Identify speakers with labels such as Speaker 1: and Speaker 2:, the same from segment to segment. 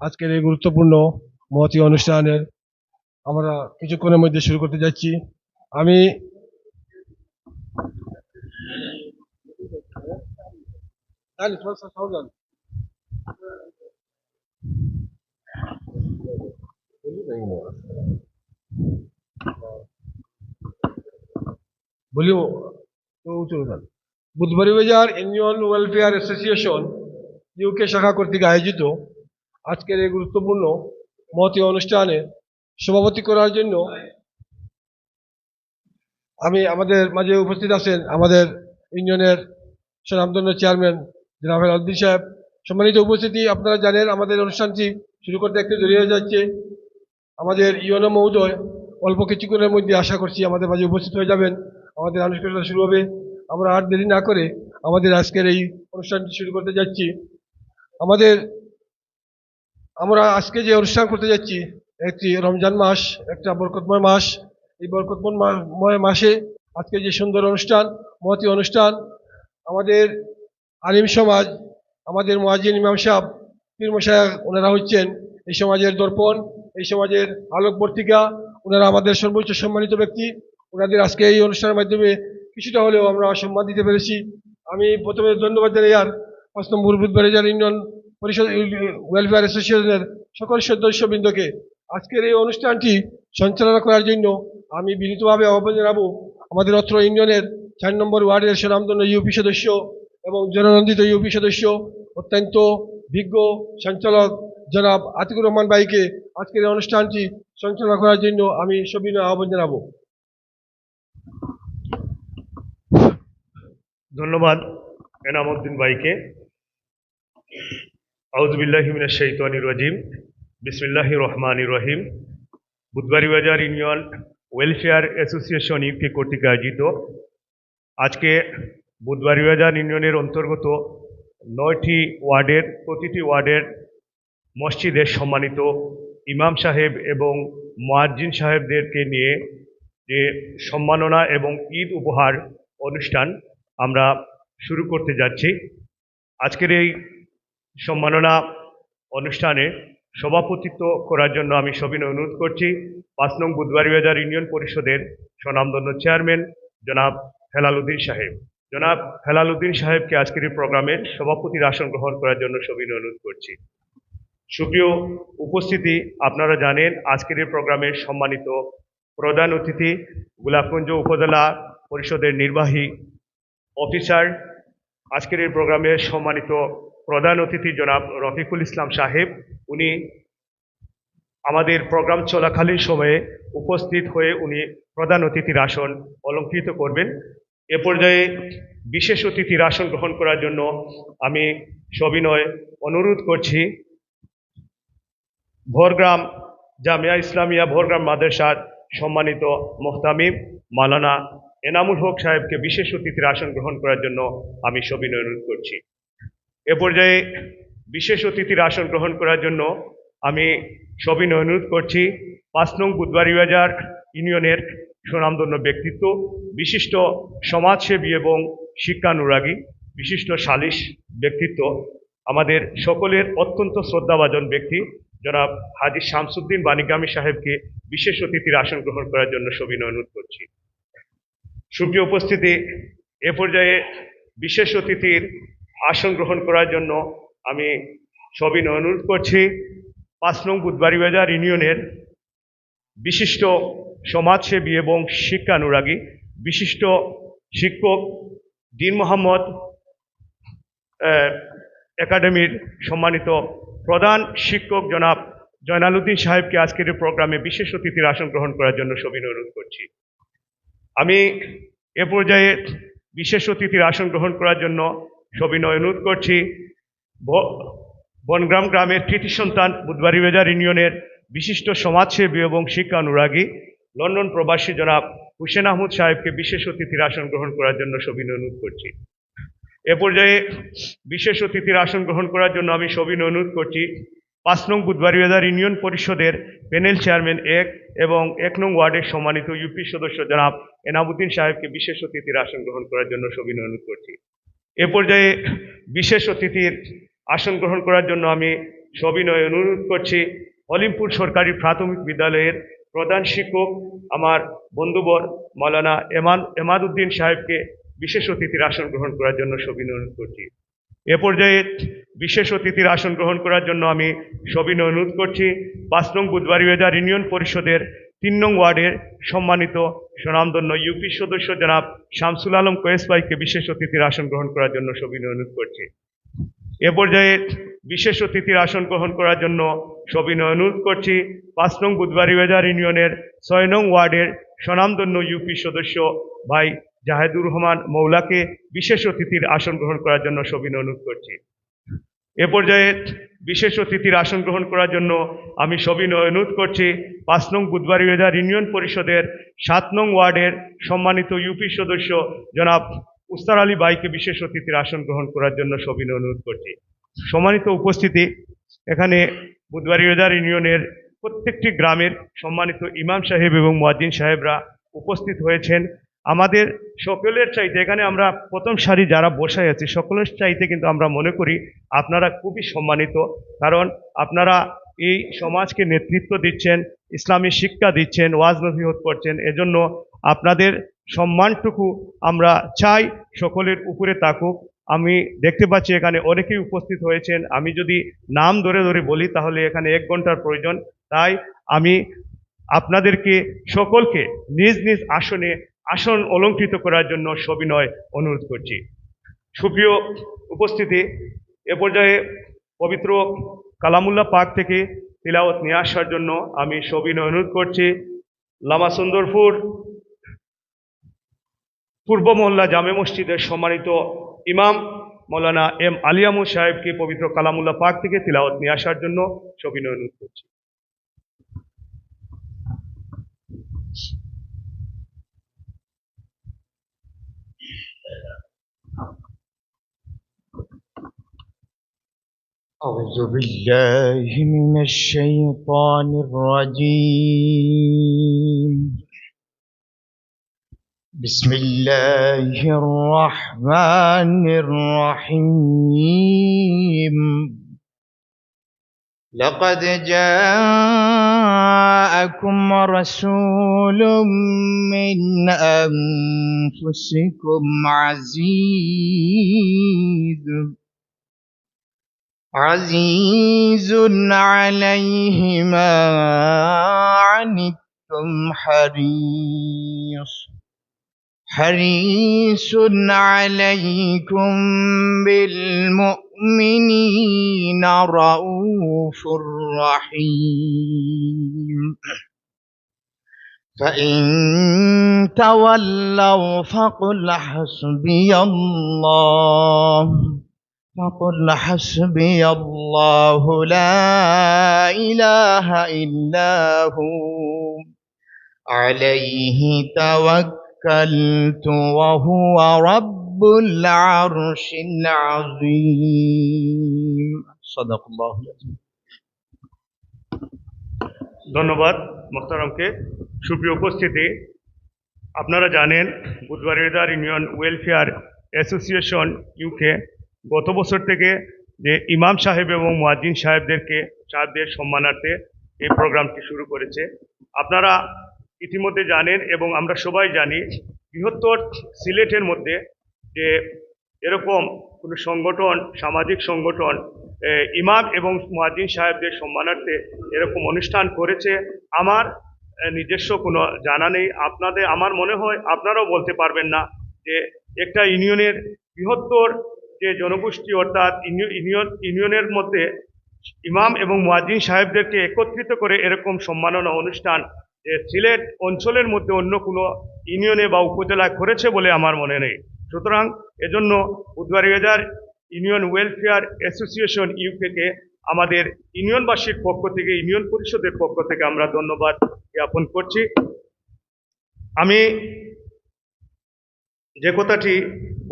Speaker 1: আজকের এই গুরুত্বপূর্ণ মহতী অনুষ্ঠানের আমরা কিছুক্ষণের মধ্যে শুরু করতে যাচ্ছি। আমি বলিও বুধবাড়ি বাজার ইউনিয়ন ওয়েলফেয়ার অ্যাসোসিয়েশন ইউকে শাখা কর্তৃক আয়োজিত আজকের এই গুরুত্বপূর্ণ মহতী অনুষ্ঠানে সভাপতি করার জন্য আমাদের মাঝে উপস্থিত আছেন আমাদের ইউনিয়নের স্বনামধন্য চেয়ারম্যান জনাব হেলালুদ্দিন সাহেব। সম্মানিত উপস্থিতি, আপনারা জানেন আমাদের অনুষ্ঠানটি শুরু করতে একটু দেরি হয়ে যাচ্ছে। আমাদের ইউএনও মহোদয় অল্প কিছুক্ষণের মধ্যে আশা করছি আমাদের মাঝে উপস্থিত হয়ে যাবেন। আমাদের আনুষ্ঠানিকতা শুরু হবে। আমরা আর দেরি না করে আমাদের আজকের এই অনুষ্ঠানটি শুরু করতে যাচ্ছি। আমরা আজকে যে অনুষ্ঠান করতে যাচ্ছি একটি রমজান মাস, একটা বরকতময় মাস। এই বরকতময় মাসে আজকে যে সুন্দর অনুষ্ঠান, মহতী অনুষ্ঠান, আমাদের আলিম সমাজ, আমাদের মুয়াজ্জিন ইমাম সাহেব, পীর মশায়েখ, ওনারা হচ্ছেন এই সমাজের দর্পণ, এই সমাজের আলোকবর্তিকা। ওনারা আমাদের সর্বোচ্চ সম্মানিত ব্যক্তি। ওনাদের আজকে এই অনুষ্ঠানের মাধ্যমে কিছুটা হলেও আমরা সম্মান দিতে পেরেছি। আমি প্রথমে ধন্যবাদ জানাই আর 5 নম্বর বুধবাড়িজার ইউনিয়ন পরিষদ ওয়েলফেয়ার অ্যাসোসিয়েশনের সকল সদস্যবৃন্দকে আজকের এই অনুষ্ঠানটি সঞ্চালনা করার জন্য আমি বিনীতভাবে আহ্বান জানাবো আমাদের অত্র ইউনিয়নের 4 নম্বর ওয়ার্ডের সুনামধন্য ইউপি সদস্য এবং জননন্দিত ইউপি সদস্য, অত্যন্ত বিজ্ঞ সঞ্চালক জনাব আতিকুর রহমান ভাইকে আজকের এই অনুষ্ঠানটি সঞ্চালনা করার জন্য আমি সবিনয় আহ্বান জানাবো।
Speaker 2: ধন্যবাদ এনামউদ্দিন ভাইকে। আউযুবিল্লাহি মিনাশ শাইতানির রাজিম। বিসমিল্লাহির রহমানির রহিম। বুধবাড়ি বাজার ইউনিয়ন ওয়েলফেয়ার অ্যাসোসিয়েশন ইউকে কর্তৃক আয়োজিত আজকে বুধবাড়ি বাজার ইউনিয়নের অন্তর্গত 9টি ওয়ার্ডের প্রতিটি ওয়ার্ডের মসজিদের সম্মানিত ইমাম সাহেব এবং মুয়াজ্জিন সাহেবদেরকে নিয়ে যে সম্মাননা এবং ঈদ উপহার অনুষ্ঠান আমরা শুরু করতে যাচ্ছি। আজকের এই সম্মাননা অনুষ্ঠানে সভাপতিত্ব করার জন্য আমি সবিনয় অনুরোধ করছি 5 নং বুধবাড়ি বাজার ইউনিয়ন পরিষদের স্বনামধন্য চেয়ারম্যান জনাব হেলালুদ্দিন সাহেব। জনাব হেলালুদ্দিন সাহেবকে আজকের এই প্রোগ্রামের সভাপতির আসন গ্রহণ করার জন্য সবিনয় অনুরোধ করছি। সুপ্রিয় উপস্থিতি, আপনারা জানেন আজকের এই প্রোগ্রামের সম্মানিত প্রধান অতিথি গোলাপগঞ্জ উপজেলা পরিষদের নির্বাহী অফিসার, আজকের এই প্রোগ্রামের সম্মানিত প্রধান অতিথি জনাব রফিকুল ইসলাম সাহেব। উনি আমাদের প্রোগ্রাম চলাকালীন সময়ে উপস্থিত হয়ে উনি প্রধান অতিথির আসন অলঙ্কৃত করবেন। এ পর্যায়ে বিশেষ অতিথির আসন গ্রহণ করার জন্য আমি সবিনয় অনুরোধ করছি ভোরগ্রাম জামিয়া ইসলামিয়া ভোরগ্রাম মাদ্রাসার সম্মানিত মুহতামিম মাওলানা এনামুল হক সাহেবকে বিশেষ অতিথির আসন গ্রহণ করার জন্য আমি সবিনয় অনুরোধ করছি। এ পর্যায়ে বিশেষ অতিথির আসন গ্রহণ করার জন্য আমি সবিনয় অনুরোধ করছি 5 নং বুধবাড়ি বাজার ইউনিয়নের সুনামধন্য ব্যক্তিত্ব, বিশিষ্ট সমাজসেবী এবং শিক্ষানুরাগী, বিশিষ্ট সালিশ ব্যক্তিত্ব, আমাদের সকলের অত্যন্ত শ্রদ্ধাভাজন ব্যক্তি জনাব হাজী শামসুদ্দিন বাণীগ্রামী সাহেবকে বিশেষ অতিথির আসন গ্রহণ করার জন্য সবিনয় অনুরোধ করছি। সুপ্রিয় উপস্থিতি, এ পর্যায়ে বিশেষ অতিথির আসন গ্রহণ করার জন্য আমি সবিনয় অনুরোধ করছি 5 নং বুধবাড়ি বাজার ইউনিয়নের বিশিষ্ট সমাজসেবী এবং শিক্ষানুরাগী, বিশিষ্ট শিক্ষক, দীন মোহাম্মদ একাডেমির সম্মানিত প্রধান শিক্ষক জনাব জয়নালউদ্দিন সাহেবকে আজকের এই প্রোগ্রামে বিশেষ অতিথির আসন গ্রহণ করার জন্য সবিনয় অনুরোধ করছি। আমি এ পর্যায়ে বিশেষ অতিথির আসন গ্রহণ করার জন্য সবিনয় অনুরোধ করছি বনগ্রাম গ্রামের কৃতি সন্তান বুধবাড়ি বাজার ইউনিয়নের বিশিষ্ট সমাজসেবী এবং শিক্ষানুরাগী লন্ডন প্রবাসী জনাব হুসেন আহমদ সাহেবকে বিশেষ অতিথির আসন গ্রহণ করার জন্য সবিনয় অনুরোধ করছি। এ পর্যায়ে বিশেষ অতিথির আসন গ্রহণ করার জন্য আমি সবিনয় অনুরোধ করছি 5 নং বুধবাড়ি বাজার ইউনিয়ন পরিষদের প্যানেল চেয়ারম্যান 1 এবং 1 নং ওয়ার্ডের সম্মানিত ইউপি সদস্য জনাব এনামউদ্দিন সাহেবকে বিশেষ অতিথির আসন গ্রহণ করার জন্য সবিনয় অনুরোধ করছি। এ পর্যায়ে বিশেষ অতিথির আসন গ্রহণ করার জন্য আমি সবিনয়ে অনুরোধ করছি হলিমপুর সরকারি প্রাথমিক বিদ্যালয়ের প্রধান শিক্ষক আমার বন্ধুবর মৌলানা এমাদউদ্দিন সাহেবকে বিশেষ অতিথির আসন গ্রহণ করার জন্য সবিনয় অনুরোধ করছি। এ পর্যায়ে বিশেষ অতিথির আসন গ্রহণ করার জন্য আমি সবিনয় অনুরোধ করছি 5 নং বুধবাড়িবাজার ইউনিয়ন পরিষদের 3 নং ওয়ার্ডের সম্মানিত স্বনামধন্য ইউপি সদস্য জনাব শামসুল আলম কোয়েস ভাইকে বিশেষ অতিথির আসন গ্রহণ করার জন্য সবিনয় অনুরোধ করছি। এ পর্যায়ে বিশেষ অতিথির আসন গ্রহণ করার জন্য সবিনয় অনুরোধ করছি 5 নং বুধবাড়িবাজার ইউনিয়নের 6 নং ওয়ার্ডের স্বনামধন্য ইউপি সদস্য ভাই জাহেদুর রহমান মৌলাকে বিশেষ অতিথির আসন গ্রহণ করার জন্য সবিনয় অনুরোধ করছি। এ পর্যায়ে বিশেষ অতিথির আসন গ্রহণ করার জন্য আমি সবিনয় অনুরোধ করছি 5 নং বুধবাড়িবাজার ইউনিয়ন পরিষদের 7 নং ওয়ার্ডের সম্মানিত ইউপি সদস্য জনাব উস্তার আলী ভাইকে বিশেষ অতিথির আসন গ্রহণ করার জন্য সবিনয় অনুরোধ করছি। সম্মানিত উপস্থিতি, এখানে বুধবাড়িবাজার ইউনিয়নের প্রত্যেকটি গ্রামের সম্মানিত ইমাম সাহেব এবং মুয়াজ্জিন সাহেবরা উপস্থিত হয়েছেন। আমাদের সকলের চাইতে, এখানে আমরা প্রথম সারি যারা বসে আছি সকলের চাইতে কিন্তু আমরা মনে করি আপনারা খুবই সম্মানিত, কারণ আপনারা এই সমাজকে নেতৃত্ব দিচ্ছেন, ইসলামী শিক্ষা দিচ্ছেন, ওয়াজ নসিহত করছেন। এজন্য আপনাদের সম্মানটুকু আমরা চাই সকলের উপরে থাকুক। আমি দেখতে পাচ্ছি এখানে অনেকেই উপস্থিত হয়েছেন, আমি যদি নাম ধরে ধরে বলি তাহলে এখানে 1 ঘন্টার প্রয়োজন। তাই আমি আপনাদেরকে সকলকে নিজ নিজ আসন অলঙ্কৃত করার জন্য সবিনয় অনুরোধ করছি। সুপ্রিয় উপস্থিতি, এ পর্যায়ে পবিত্র কালামুল্লাহ পাক থেকে তিলাওয়াত নিয়ে আসার জন্য আমি সবিনয় অনুরোধ করছি লামা সুন্দরপুর পূর্ব মহল্লা জামে মসজিদের সম্মানিত ইমাম মৌলানা এম আলিয়ামুল সাহেবকে পবিত্র কালামুল্লাহ পাক থেকে তিলাওয়াত নিয়ে আসার জন্য সবিনয় অনুরোধ করছি।
Speaker 3: أعوذ بالله من الشيطان الرجيم. بسم الله الرحمن الرحيم. لقد جاءكم رسول من أنفسكم عزيز عليه ما عنتم حريص عليكم بالمؤمنين رؤوف رحيم. فإن تولوا فقل حسبي الله لا إله إلا هو عليه توكلت وهو رب العرش العظيم. صدق الله العظيم.
Speaker 2: ধন্যবাদ মোহতারামকে। সুপ্রিয় উপস্থিতি, আপনারা জানেন Budhbaribazar union welfare association UK গত বছর থেকে যে ইমাম সাহেব এবং মুয়াজ্জিন সাহেবদের সম্মানার্থে এই প্রোগ্রামটি শুরু করেছে। আপনারা ইতিমধ্যে জানেন এবং আমরা সবাই জানি বৃহত্তর সিলেটের মধ্যে যে এরকম কোনো সংগঠন, সামাজিক সংগঠন ইমাম এবং মুয়াজ্জিন সাহেবদের সম্মানার্থে এরকম অনুষ্ঠান করেছে আমার নিজস্ব কোনো জানা নেই। আমার মনে হয় আপনারাও বলতে পারবেন না যে একটা ইউনিয়নের বৃহত্তর যে জনগোষ্ঠী অর্থাৎ ইউনিয়নের মধ্যে ইমাম এবং মুয়াজ্জিন সাহেবদেরকে একত্রিত করে এরকম সম্মাননা অনুষ্ঠান সিলেট অঞ্চলের মধ্যে অন্য কোনো ইউনিয়নে বা উপজেলায় করেছে বলে আমার মনে নেই। সুতরাং এজন্য বুধবাড়িবাজার ইউনিয়ন ওয়েলফেয়ার অ্যাসোসিয়েশন ইউকেকে আমাদের ইউনিয়নবাসীর পক্ষ থেকে, ইউনিয়ন পরিষদের পক্ষ থেকে আমরা ধন্যবাদ জ্ঞাপন করছি। আমি যে কথাটি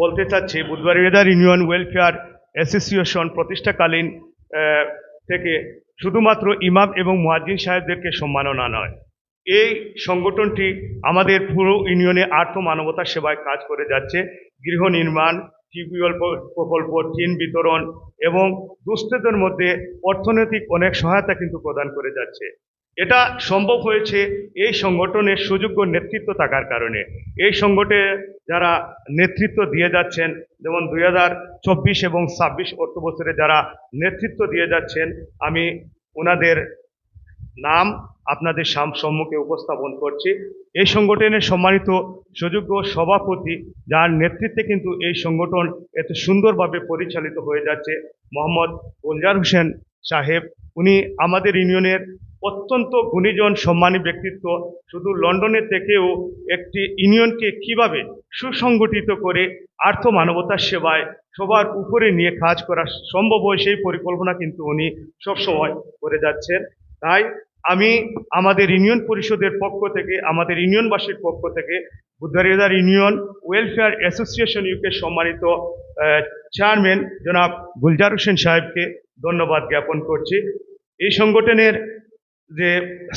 Speaker 2: বলতে চাচ্ছি, বুধবাড়িবাজার ইউনিয়ন ওয়েলফেয়ার অ্যাসোসিয়েশন প্রতিষ্ঠাকালীন থেকে শুধুমাত্র ইমাম এবং মুয়াজ্জিন সাহেবদেরকে সম্মাননা নয়, এই সংগঠনটি আমাদের পুরো ইউনিয়নে আর্থ মানবতার সেবায় কাজ করে যাচ্ছে। গৃহ নির্মাণ, টিউবওয়েল প্রকল্প, টিন বিতরণ এবং দুস্থদের মধ্যে অর্থনৈতিক অনেক সহায়তা কিন্তু প্রদান করে যাচ্ছে। এটা সম্ভব হয়েছে এই সংগঠনের সুযোগ্য নেতৃত্ব থাকার কারণে। এই সংগঠনে যারা নেতৃত্ব দিয়ে যাচ্ছেন, যেমন 2024 এবং 26 অর্থ বছরে যারা নেতৃত্ব দিয়ে যাচ্ছেন, আমি ওনাদের নাম আপনাদের সম্মুখে উপস্থাপন করছি। এই সংগঠনের সম্মানিত সুযোগ্য সভাপতি, যার নেতৃত্বে কিন্তু এই সংগঠন এত সুন্দরভাবে পরিচালিত হয়ে যাচ্ছে, মোহাম্মদ গুলজার হোসেন সাহেব। উনি আমাদের ইউনিয়নের অত্যন্ত গুণীজন সম্মানী ব্যক্তিত্ব। শুধু লন্ডনে থেকেও একটি ইউনিয়নকে কিভাবে সুসংগঠিত করে আর্থ মানবতার সেবায় সবার উপরে নিয়ে কাজ করা সম্ভব হয়, সেই পরিকল্পনা কিন্তু উনি সবসময় করে যাচ্ছেন। তাই আমি আমাদের ইউনিয়ন পরিষদের পক্ষ থেকে, আমাদের ইউনিয়নবাসীর পক্ষ থেকে বুধবাড়িয়াদার ইউনিয়ন ওয়েলফেয়ার অ্যাসোসিয়েশন ইউকে সম্মানিত চেয়ারম্যান জনাব গুলজার হোসেন সাহেবকে ধন্যবাদ জ্ঞাপন করছি। এই সংগঠনের যে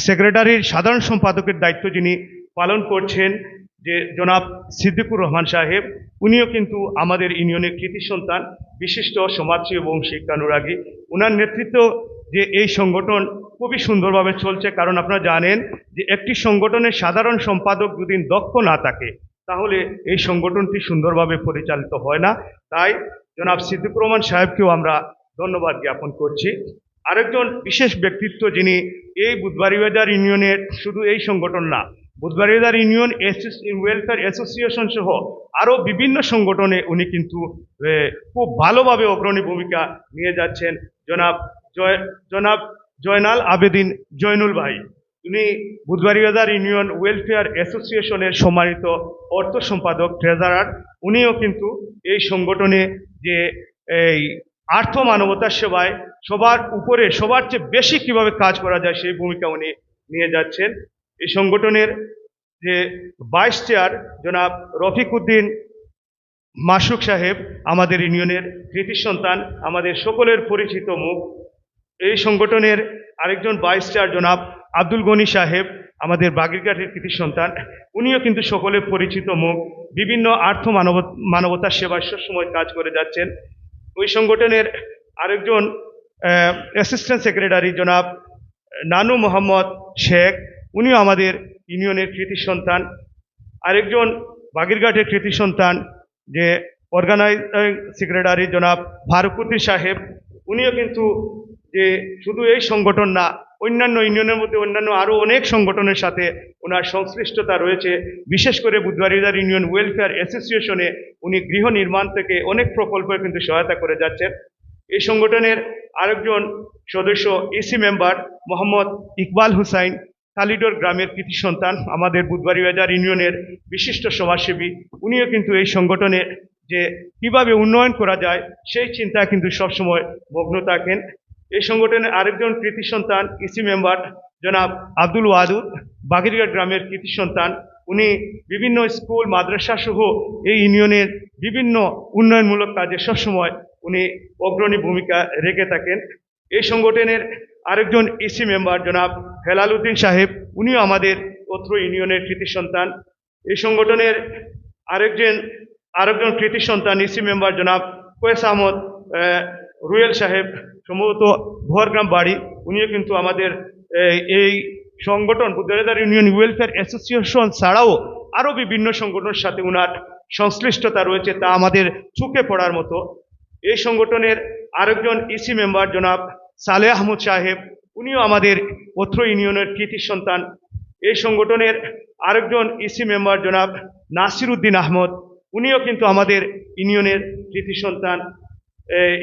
Speaker 2: সেক্রেটারির সাধারণ সম্পাদকের দায়িত্ব যিনি পালন করছেন, যে জনাব সিদ্দিকুর রহমান সাহেব, উনিও কিন্তু আমাদের ইউনিয়নের কৃতি সন্তান, বিশিষ্ট সমাজসেবী এবং শিক্ষানুরাগী। ওনার নেতৃত্ব যে এই সংগঠন খুবই সুন্দরভাবে চলছে, কারণ আপনারা জানেন যে একটি সংগঠনের সাধারণ সম্পাদক যদি দক্ষ না থাকে তাহলে এই সংগঠনটি সুন্দরভাবে পরিচালিত হয় না। তাই জনাব সিদ্দিকুর রহমান সাহেবকেও আমরা ধন্যবাদ জ্ঞাপন করছি। আরেকজন বিশেষ ব্যক্তিত্ব যিনি এই বুধবাড়িবাজার ইউনিয়নের, শুধু এই সংগঠন না, বুধবাড়িবাজার ইউনিয়ন ওয়েলফেয়ার অ্যাসোসিয়েশন সহ আরও বিভিন্ন সংগঠনে উনি কিন্তু খুব ভালোভাবে অগ্রণী ভূমিকা নিয়ে যাচ্ছেন, জনাব জয়নাল আবেদিন জয়নুল ভাই। উনি বুধবাড়িবাজার ইউনিয়ন ওয়েলফেয়ার অ্যাসোসিয়েশনের সম্মানিত অর্থ সম্পাদক, ট্রেজারার। উনিও কিন্তু এই সংগঠনে যে এই আর্থ মানবতার সেবায় সবার উপরে, সবার চেয়ে বেশি কিভাবে কাজ করা যায় সেই ভূমিকা উনি নিয়ে যাচ্ছেন। এই সংগঠনের যে ভাইস চেয়ার জনাব রফিক উদ্দিন মাসুক সাহেব, আমাদের ইউনিয়নের কৃতি সন্তান, আমাদের সকলের পরিচিত মুখ। এই সংগঠনের আরেকজন ভাইস চেয়ার জনাব আব্দুল গনি সাহেব, আমাদের বাগিরঘাটের কৃতি সন্তান। উনিও কিন্তু সকলের পরিচিত মুখ, বিভিন্ন আর্থ মানবতার সেবায় সবসময় কাজ করে যাচ্ছেন। ওই সংগঠনের আরেকজন অ্যাসিস্ট্যান্ট সেক্রেটারি জনাব নানু মোহাম্মদ শেখ, উনিও আমাদের ইউনিয়নের কৃতি সন্তান। আরেকজন বাগিরঘাটের কৃতি সন্তান যে অর্গানাইজিং সেক্রেটারি জনাব ফারুকুদ্দিন সাহেব, উনিও কিন্তু যে শুধু এই সংগঠন না, অন্যান্য ইউনিয়নের মধ্যে অন্যান্য আরও অনেক সংগঠনের সাথে ওনার সংশ্লিষ্টতা রয়েছে। বিশেষ করে বুধবাড়িবাজার ইউনিয়ন ওয়েলফেয়ার অ্যাসোসিয়েশনে উনি গৃহ নির্মাণ থেকে অনেক প্রকল্পে কিন্তু সহায়তা করে যাচ্ছেন। এই সংগঠনের আরেকজন সদস্য ইসি মেম্বার মোহাম্মদ ইকবাল হুসাইন, কালিডোর গ্রামের কৃতি সন্তান, আমাদের বুধবাড়িবাজার ইউনিয়নের বিশিষ্ট সমাজসেবী। উনিও কিন্তু এই সংগঠনে যে কিভাবে উন্নয়ন করা যায় সেই চিন্তায় কিন্তু সবসময় মগ্ন থাকেন। এই সংগঠনের আরেকজন কৃতি সন্তান ইসি মেম্বার জনাব আব্দুল ওয়াদুদ, বাগিরঘাট গ্রামের কৃতি সন্তান। উনি বিভিন্ন স্কুল মাদ্রাসা সহ এই ইউনিয়নের বিভিন্ন উন্নয়নমূলক কাজে সবসময় উনি অগ্রণী ভূমিকা রেখে থাকেন। এই সংগঠনের আরেকজন ইসি মেম্বার জনাব হেলাল উদ্দিন সাহেব, উনিও আমাদের অত্র ইউনিয়নের কৃতি সন্তান। এই সংগঠনের আরেকজন কৃতি সন্তান ইসি মেম্বার জনাব কোয়েস আহমদ রুয়েল সাহেব, সম্ভবত ভোরগ্রাম বাড়ি। উনিও কিন্তু আমাদের এই সংগঠন বুধবাড়িবাজার ইউনিয়ন ওয়েলফেয়ার অ্যাসোসিয়েশন ছাড়াও আরও বিভিন্ন সংগঠনের সাথে উনার সংশ্লিষ্টতা রয়েছে, তা আমাদের চোখে পড়ার মতো। এই সংগঠনের আরেকজন ইসি মেম্বার জনাব সালেহ আহমদ সাহেব, উনিও আমাদের অত্র ইউনিয়নের কৃতি সন্তান। এই সংগঠনের আরেকজন ইসি মেম্বার জনাব নাসির উদ্দিন আহমদ, উনিও কিন্তু আমাদের ইউনিয়নের কৃতি সন্তান।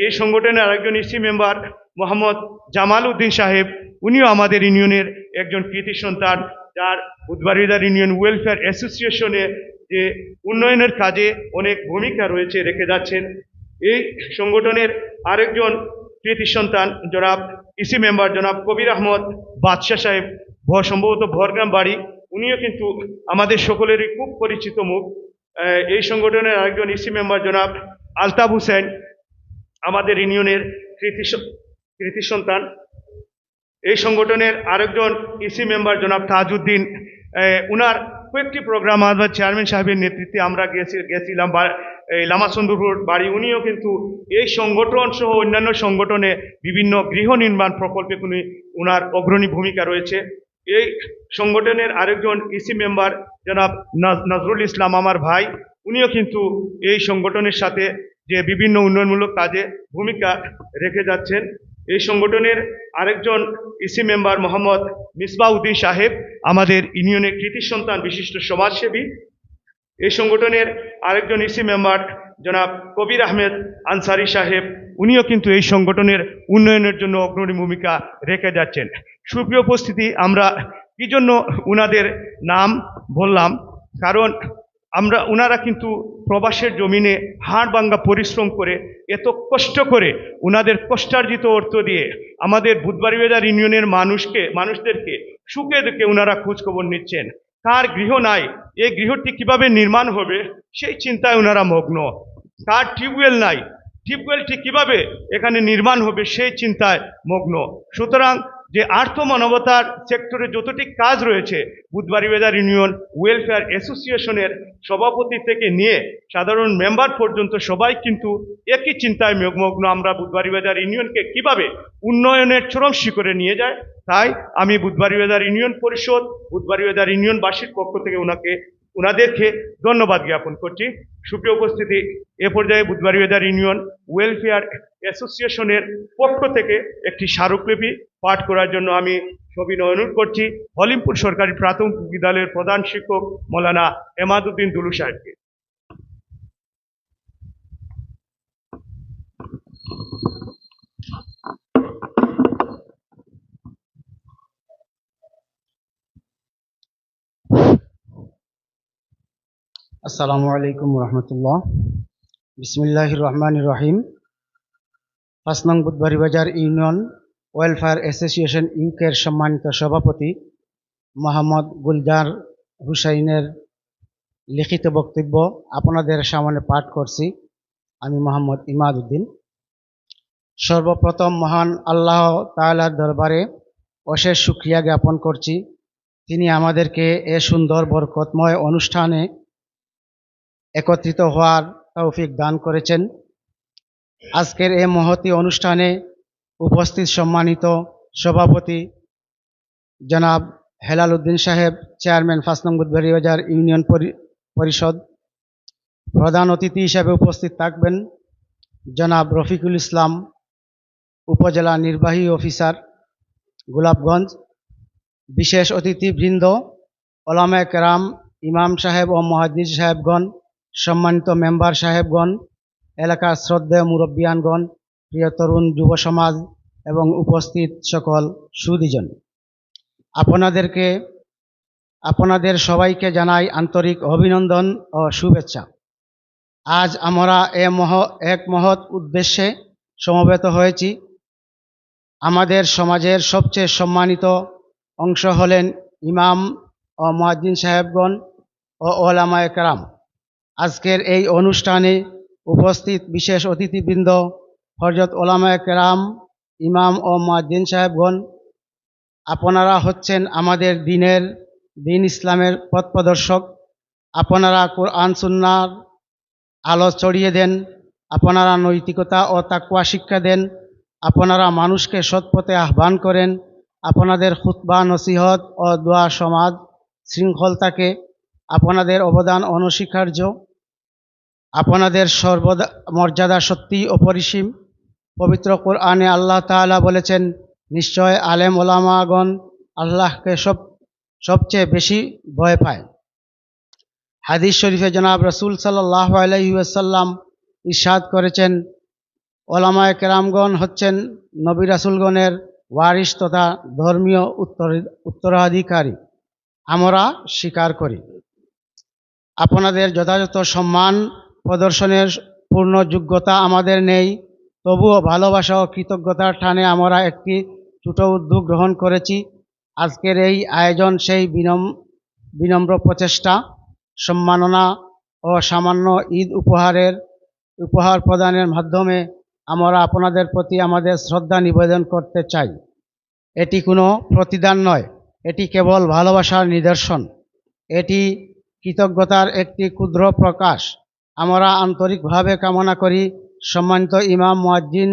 Speaker 2: এই সংগঠনের আরেকজন ইসি মেম্বার মোহাম্মদ জামাল উদ্দিন সাহেব, উনিও আমাদের ইউনিয়নের একজন কৃতি সন্তান, যার বুধবাড়িবাজার ইউনিয়ন ওয়েলফেয়ার অ্যাসোসিয়েশনে যে উন্নয়নের কাজে অনেক ভূমিকা রয়েছে রেখে যাচ্ছেন। এই সংগঠনের আরেকজন কৃতি সন্তান জনাব ইসি মেম্বার জনাব কবির আহমদ বাদশাহ সাহেব, সম্ভবত ভোরগ্রাম বাড়ি। উনিও কিন্তু আমাদের সকলেরই খুব পরিচিত মুখ। এই সংগঠনের আরেকজন ইসি মেম্বার জনাব আলতাফ হুসেন, আমাদের ইউনিয়নের কৃতি সন্তান। এই সংগঠনের আরেকজন ইসি মেম্বার জনাব তাজউদ্দিন। উনার কয়েকটি প্রোগ্রাম আমাদের চেয়ারম্যান সাহেবের নেতৃত্বে আমরা গেছিলাম এই লামাচন্দ্রপুর বাড়ি, উনিও কিন্তু এই সংগঠন সহ অন্যান্য সংগঠনে বিভিন্ন গৃহ নির্মাণ প্রকল্পে উনার অগ্রণী ভূমিকা রয়েছে। এই সংগঠনের আরেকজন ইসি মেম্বার জনাব নজরুল ইসলাম আমার ভাই, উনিও কিন্তু এই সংগঠনের সাথে যে বিভিন্ন উন্নয়নমূলক কাজে ভূমিকা রেখে যাচ্ছেন। এই সংগঠনের আরেকজন ইসি মেম্বার মোহাম্মদ মিসবাউদ্দিন সাহেব, আমাদের ইউনিয়নের কৃতি সন্তান বিশিষ্ট সমাজসেবী। এই সংগঠনের আরেকজন ইসি মেম্বার জনাব কবির আহমেদ আনসারি সাহেব, উনিও কিন্তু এই সংগঠনের উন্নয়নের জন্য অগ্রণী ভূমিকা রেখে যাচ্ছেন। সুপ্রিয় উপস্থিতি, আমরা কি জন্য উনাদের নাম বললাম, কারণ উনারা কিন্তু প্রবাসের জমিনে হাড় ভাঙ্গা পরিশ্রম করে, এত কষ্ট করে উনাদের কষ্টার্জিত অর্থ দিয়ে আমাদের বুধবাড়িবাজার ইউনিয়নের মানুষদেরকে সুখে দুঃখে উনারা খোঁজখবর নিচ্ছেন। কার গৃহ নাই, এই গৃহটি কিভাবে নির্মাণ হবে সেই চিন্তায় উনারা মগ্ন। কার টিউবওয়েল নাই, টিউবওয়েলটি কিভাবে এখানে নির্মাণ হবে সেই চিন্তায় মগ্ন। সুতরাং যে আর্থ মানবতার সেক্টরে যতটি কাজ রয়েছে, বুধবাড়িবাজার ইউনিয়ন ওয়েলফেয়ার অ্যাসোসিয়েশনের সভাপতি থেকে নিয়ে সাধারণ মেম্বার পর্যন্ত সবাই কিন্তু একই চিন্তায় মগ্ন, আমরা বুধবাড়িবাজার ইউনিয়নকে কিভাবে উন্নয়নের চরম শিখরে নিয়ে যায়। তাই আমি বুধবাড়িবাজার ইউনিয়ন পরিষদ, বুধবাড়িবাজার ইউনিয়নবাসীর পক্ষ থেকে উনাদেরকে ধন্যবাদ জ্ঞাপন করছি। সুপ্রিয় উপস্থিতি, এ পর্যায়ে বুধবাড়িবাজার ইউনিয়ন ওয়েলফেয়ার অ্যাসোসিয়েশনের পক্ষ থেকে একটি স্মারকলিপি পাঠ করার জন্য আমি সবিনয় অনুরোধ করছি হলিমপুর সরকারি প্রাথমিক বিদ্যালয়ের প্রধান শিক্ষক মৌলানা এমাদউদ্দিন দুলু সাহেবকে।
Speaker 4: আসসালামু আলাইকুম রহমতুল্লাহ। বিসমিল্লাহির রহমানির রহিম। ৫ নং বুধবাড়িবাজার ইউনিয়ন ওয়েলফেয়ার অ্যাসোসিয়েশন ইউকের সম্মানিত সভাপতি মোহাম্মদ গুলজার হুসাইনের লিখিত বক্তব্য আপনাদের সামনে পাঠ করছি। আমি মোহাম্মদ ইমাদউদ্দিন। সর্বপ্রথম মহান আল্লাহ তাআলার দরবারে অশেষ শুকরিয়া জ্ঞাপন করছি, তিনি আমাদেরকে এ সুন্দর বরকতময় অনুষ্ঠানে একত্রিত হওয়ার তৌফিক দান করেছেন। আজকের এই মহতী অনুষ্ঠানে উপস্থিত সম্মানিত সভাপতি জনাব হেলাল উদ্দিন সাহেব, চেয়ারম্যান ৫ নং বুধবাড়িবাজার ইউনিয়ন পরিষদ। প্রধান অতিথি হিসেবে উপস্থিত থাকবেন জনাব রফিকুল ইসলাম, উপজেলা নির্বাহী অফিসার গোলাপগঞ্জ। বিশেষ অতিথিবৃন্দ, ওলামায়ে কেরাম, ইমাম সাহেব ও মুহাদ্দিস সাহেবগণ, সম্মানিত মেম্বার সাহেবগণ, এলাকার শ্রদ্ধেয় মুরব্বিয়ানগণ, প্রিয় তরুণ যুব সমাজ এবং উপস্থিত সকল সুধীজন, আপনাদের সবাইকে জানাই আন্তরিক অভিনন্দন ও শুভেচ্ছা। আজ আমরা এক মহৎ উদ্দেশ্যে সমবেত হয়েছি। আমাদের সমাজের সবচেয়ে সম্মানিত অংশ হলেন ইমাম ও মুয়াজ্জিন সাহেবগণ ও ওলামায়ে কেরাম। আজকের এই অনুষ্ঠানে উপস্থিত বিশেষ অতিথিবৃন্দ, হযরত ওলামায়ে কেরাম, ইমাম ও মুয়াজ্জিন সাহেবগণ, আপনারা হচ্ছেন আমাদের দিন ইসলামের পথ প্রদর্শক। আপনারা কোরআন সুন্নাহর আলো ছড়িয়ে দেন, আপনারা নৈতিকতা ও তাকওয়া শিক্ষা দেন, আপনারা মানুষকে সৎপথে আহ্বান করেন। আপনাদের খুতবা, নসিহত ও দোয়া সমাজ শৃঙ্খল থাকে। আপনাদের অবদান অনস্বীকার্য। আপনাদের সর্বদা মর্যাদা সত্যি অপরিসীম। পবিত্র কোরআনে আল্লাহ তাআলা বলেছেন, নিশ্চয় আলেম ওলামাগণ আল্লাহকে সবচেয়ে বেশি ভয় পায়। হাদিস শরীফে জনাব রাসূল সাল্লাল্লাহু আলাইহি ওয়াসাল্লাম ইরশাদ করেছেন, ওলামায়ে কেরামগণ হচ্ছেন নবী রাসূলগণের ওয়ারিস তথা ধর্মীয় উত্তরাধিকারী। আমরা স্বীকার করি। আপনাদের যথাযথ সম্মান প্রদর্শনের পূর্ণ যোগ্যতা আমাদের নেই, তবুও ভালোবাসা ও কৃতজ্ঞতার টানে আমরা একটি ছোট উদ্যোগ গ্রহণ করেছি। আজকের এই আয়োজন সেই বিনম্র প্রচেষ্টা। সম্মাননা ও সামান্য ঈদ উপহার প্রদানের মাধ্যমে আমরা আপনাদের প্রতি আমাদের শ্রদ্ধা নিবেদন করতে চাই। এটি কোনো প্রতিদান নয়, এটি কেবল ভালোবাসার নিদর্শন। এটি কৃতজ্ঞতার একটি ক্ষুদ্র প্রকাশ। আমরা আন্তরিকভাবে কামনা করি সম্মানিত ইমাম মুয়াজ্জিন